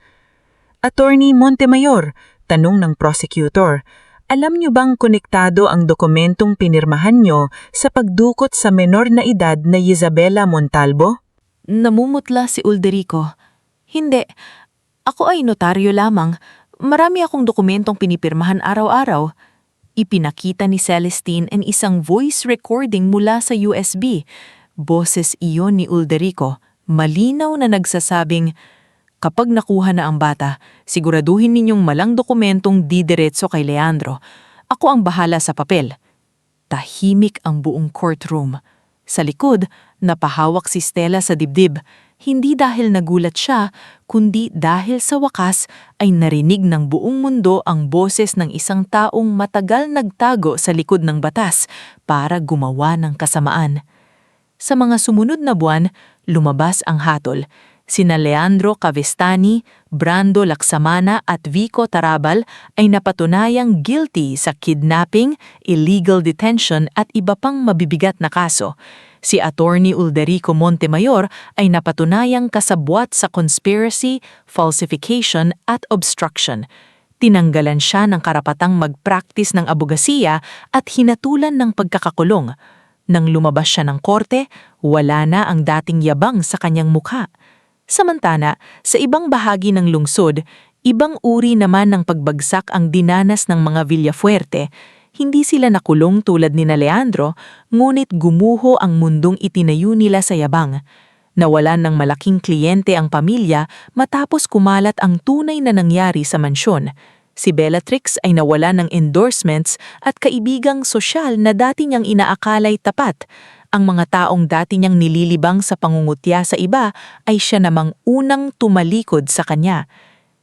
Attorney Montemayor, tanong ng prosecutor, alam niyo bang konektado ang dokumentong pinirmahan niyo sa pagdukot sa menor na edad na Isabela Montalvo? Namumutla si Ulderico. Hindi. Ako ay notaryo lamang. Marami akong dokumentong pinipirmahan araw-araw. Ipinakita ni Celestine ang isang voice recording mula sa USB. Boses iyon ni Ulderico, malinaw na nagsasabing, kapag nakuha na ang bata, siguraduhin ninyong malang dokumentong didiretso kay Leandro. Ako ang bahala sa papel. Tahimik ang buong courtroom. Sa likod, napahawak si Stella sa dibdib. Hindi dahil nagulat siya, kundi dahil sa wakas ay narinig ng buong mundo ang boses ng isang taong matagal nagtago sa likod ng batas para gumawa ng kasamaan. Sa mga sumunod na buwan, lumabas ang hatol. Sina Leandro Cavestani, Brando Laksamana at Vico Tarabal ay napatunayang guilty sa kidnapping, illegal detention at iba pang mabibigat na kaso. Si Attorney Ulderico Montemayor ay napatunayang kasabwat sa conspiracy, falsification at obstruction. Tinanggalan siya ng karapatang mag-practice ng abogasiya at hinatulan ng pagkakakulong. Nang lumabas siya ng korte, wala na ang dating yabang sa kanyang mukha. Samantala, sa ibang bahagi ng lungsod, ibang uri naman ng pagbagsak ang dinanas ng mga Villafuerte. Hindi sila nakulong tulad ni Leandro, ngunit gumuho ang mundong itinayo nila sa yabang. Nawalan ng malaking kliyente ang pamilya matapos kumalat ang tunay na nangyari sa mansyon. Si Bellatrix ay nawala ng endorsements at kaibigang sosyal na dati niyang inaakalay tapat. Ang mga taong dati niyang nililibang sa pangungutya sa iba ay siya namang unang tumalikod sa kanya.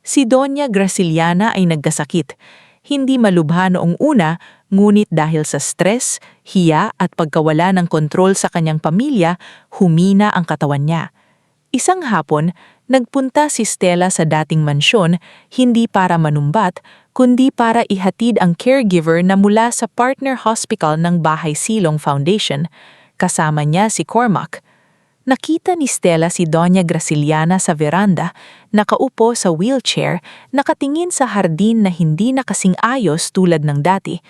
Si Doña Graciliana ay nagkasakit. Hindi malubha noong una, ngunit dahil sa stress, hiya at pagkawala ng kontrol sa kanyang pamilya, humina ang katawan niya. Isang hapon, nagpunta si Stella sa dating mansyon hindi para manumbat, kundi para ihatid ang caregiver na mula sa partner hospital ng Bahay Silong Foundation. Kasama niya si Cormac. Nakita ni Stella si Doña Graciliana sa veranda, nakaupo sa wheelchair, nakatingin sa hardin na hindi na kasing ayos tulad ng dati.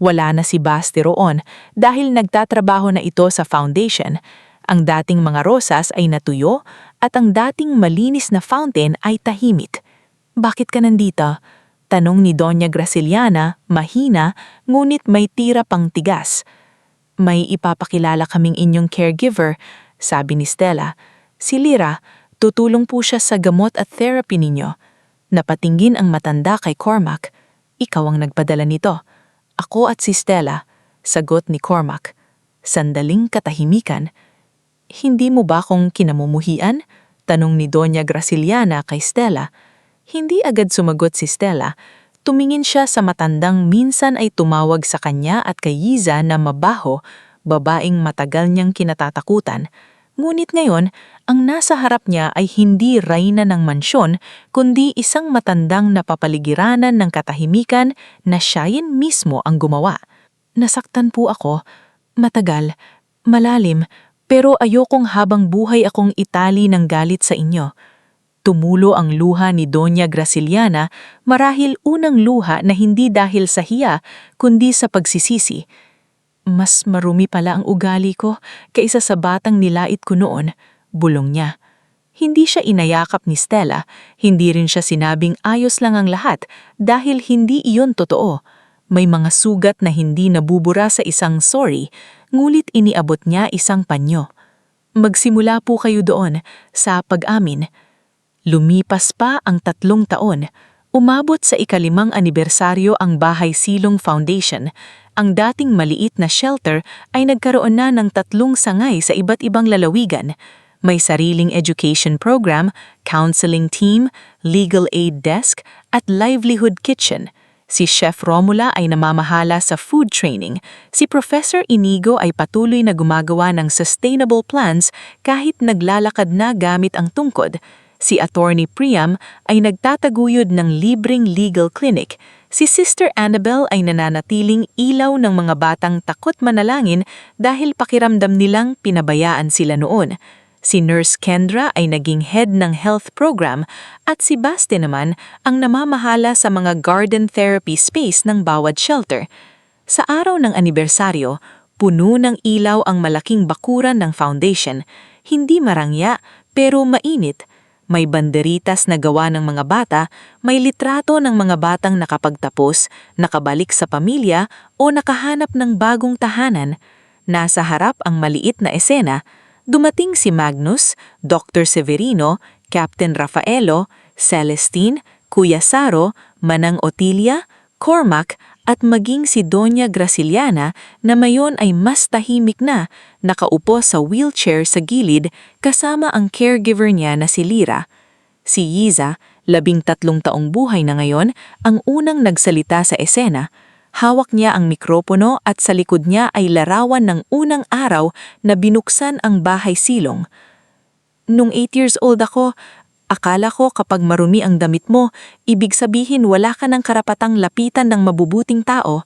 Wala na si Basti roon dahil nagtatrabaho na ito sa foundation. Ang dating mga rosas ay natuyo at ang dating malinis na fountain ay tahimik. "Bakit ka nandito?" tanong ni Doña Graciliana, mahina, ngunit may tira pang tigas. "May ipapakilala kaming inyong caregiver," sabi ni Stella. "Si Lyra, tutulong po siya sa gamot at therapy ninyo." Napatingin ang matanda kay Cormac. "Ikaw ang nagpadala nito." "Ako at si Stella," sagot ni Cormac. Sandaling katahimikan. "Hindi mo ba akong kinamumuhian?" tanong ni Doña Graciliana kay Stella. Hindi agad sumagot si Stella. Tumingin siya sa matandang minsan ay tumawag sa kanya at kay Yiza na mabaho, babaeng matagal niyang kinatatakutan. Ngunit ngayon, ang nasa harap niya ay hindi reyna ng mansyon, kundi isang matandang napapaligiranan ng katahimikan na siya mismo ang gumawa. "Nasaktan po ako. Matagal, malalim, pero ayokong habang buhay akong itali ng galit sa inyo." Tumulo ang luha ni Doña Graciliana, marahil unang luha na hindi dahil sa hiya, kundi sa pagsisisi. "Mas marumi pala ang ugali ko kaysa sa batang nilait ko noon," bulong niya. Hindi siya inayakap ni Stella, hindi rin siya sinabing ayos lang ang lahat dahil hindi iyon totoo. May mga sugat na hindi nabubura sa isang sorry, ngulit iniabot niya isang panyo. "Magsimula po kayo doon, sa pag-amin." Lumipas pa ang 3 taon. Umabot sa ika-5 anibersaryo ang Bahay Silong Foundation. Ang dating maliit na shelter ay nagkaroon na ng 3 sangay sa iba't ibang lalawigan. May sariling education program, counseling team, legal aid desk, at livelihood kitchen. Si Chef Romula ay namamahala sa food training. Si Professor Inigo ay patuloy na gumagawa ng sustainable plans kahit naglalakad na gamit ang tungkod. Si Attorney Priam ay nagtataguyod ng libreng legal clinic. Si Sister Annabel ay nananatiling ilaw ng mga batang takot manalangin dahil pakiramdam nilang pinabayaan sila noon. Si Nurse Kendra ay naging head ng health program at si Basti naman ang namamahala sa mga garden therapy space ng bawat shelter. Sa araw ng anibersaryo, puno ng ilaw ang malaking bakuran ng foundation. Hindi marangya pero mainit. May banderitas na gawa ng mga bata, may litrato ng mga batang nakapagtapos, nakabalik sa pamilya o nakahanap ng bagong tahanan. Nasa harap ang maliit na esena. Dumating si Magnus, Dr. Severino, Captain Rafaelo, Celestine, Kuya Saro, Manang Otilia, Cormac at maging si Doña Graciliana na mayon ay mas tahimik na, nakaupo sa wheelchair sa gilid kasama ang caregiver niya na si Lyra. Si Yiza, 13 taong buhay na ngayon, ang unang nagsalita sa esena. Hawak niya ang mikropono at sa likod niya ay larawan ng unang araw na binuksan ang Bahay Silong. "Nung 8 years old ako, akala ko kapag marumi ang damit mo, ibig sabihin wala ka ng karapatang lapitan ng mabubuting tao.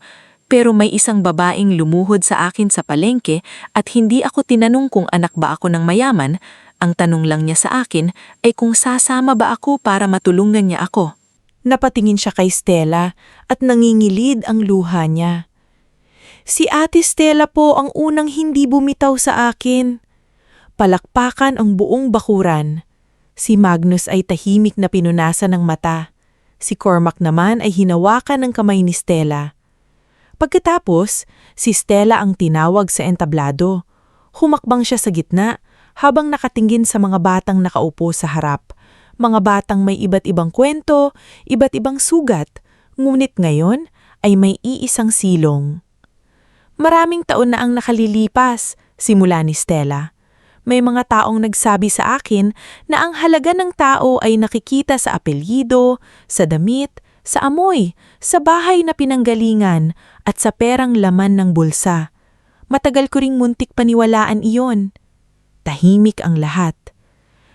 Pero may isang babaeng lumuhod sa akin sa palengke at hindi ako tinanong kung anak ba ako ng mayaman. Ang tanong lang niya sa akin ay kung sasama ba ako para matulungan niya ako." Napatingin siya kay Stella at nangingilid ang luha niya. "Si Ate Stella po ang unang hindi bumitaw sa akin." Palakpakan ang buong bakuran. Si Magnus ay tahimik na pinunasan ng mata. Si Cormac naman ay hinawakan ng kamay ni Stella. Pagkatapos, si Stella ang tinawag sa entablado. Humakbang siya sa gitna habang nakatingin sa mga batang nakaupo sa harap. Mga batang may iba't ibang kwento, iba't ibang sugat, ngunit ngayon ay may iisang silong. Maraming taon na ang nakalilipas, simula ni Stella. May mga taong nagsabi sa akin na ang halaga ng tao ay nakikita sa apelyido, sa damit, sa amoy, sa bahay na pinanggalingan, at sa perang laman ng bulsa. Matagal ko ring muntik paniwalaan iyon. Tahimik ang lahat.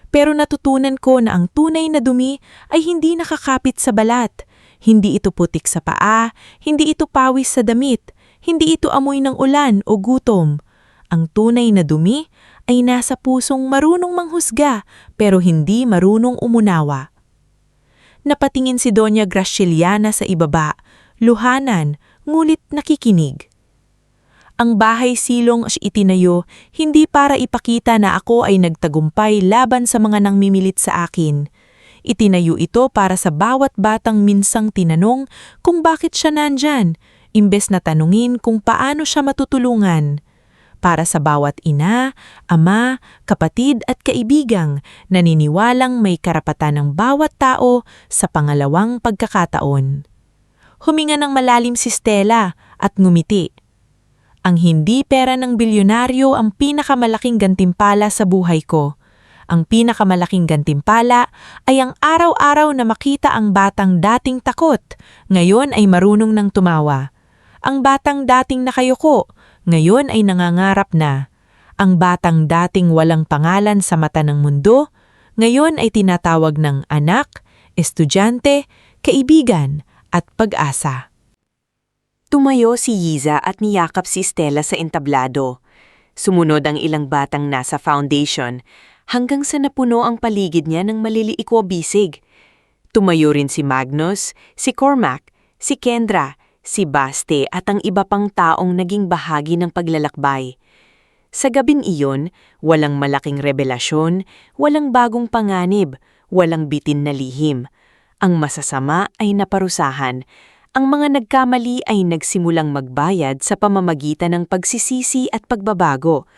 Pero natutunan ko na ang tunay na dumi ay hindi nakakapit sa balat. Hindi ito putik sa paa, hindi ito pawis sa damit, hindi ito amoy ng ulan o gutom. Ang tunay na dumi ay nasa pusong marunong manghusga pero hindi marunong umunawa. Napatingin si Doña Gracieliana sa ibaba, luhanan, ngulit nakikinig. Ang bahay silong itinayo hindi para ipakita na ako ay nagtagumpay laban sa mga nangmimilit sa akin. Itinayo ito para sa bawat batang minsang tinanong kung bakit siya nandyan, imbes na tanungin kung paano siya matutulungan. Para sa bawat ina, ama, kapatid at kaibigang naniniwalang may karapatan ng bawat tao sa pangalawang pagkakataon. Huminga ng malalim si Stella at ngumiti. Ang hindi pera ng bilyonaryo ang pinakamalaking gantimpala sa buhay ko. Ang pinakamalaking gantimpala ay ang araw-araw na makita ang batang dating takot, ngayon ay marunong ng tumawa. Ang batang dating nakayuko, ngayon ay nangangarap na. Ang batang dating walang pangalan sa mata ng mundo, ngayon ay tinatawag ng anak, estudyante, kaibigan, at pag-asa. Tumayo si Yiza at niyakap si Stella sa entablado. Sumunod ang ilang batang nasa foundation hanggang sa napuno ang paligid niya ng maliliikwo bisig. Tumayo rin si Magnus, si Cormac, si Kendra, si Baste at ang iba pang taong naging bahagi ng paglalakbay. Sa gabing iyon, walang malaking revelasyon, walang bagong panganib, walang bitin na lihim. Ang masasama ay naparusahan. Ang mga nagkamali ay nagsimulang magbayad sa pamamagitan ng pagsisisi at pagbabago.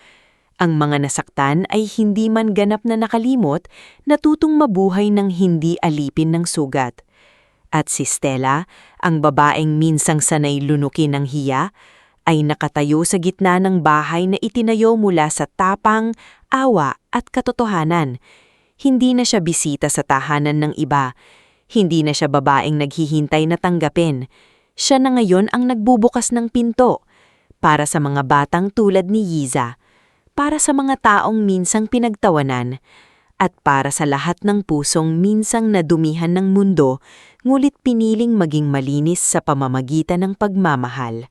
Ang mga nasaktan ay hindi man ganap na nakalimot, natutong mabuhay ng hindi alipin ng sugat. At si Stella, ang babaeng minsang sanay lunukin ng hiya, ay nakatayo sa gitna ng bahay na itinayo mula sa tapang, awa at katotohanan. Hindi na siya bisita sa tahanan ng iba. Hindi na siya babaeng naghihintay na tanggapin. Siya na ngayon ang nagbubukas ng pinto para sa mga batang tulad ni Yiza, para sa mga taong minsang pinagtawanan, at para sa lahat ng pusong minsang nadumihan ng mundo, ngulit piniling maging malinis sa pamamagitan ng pagmamahal.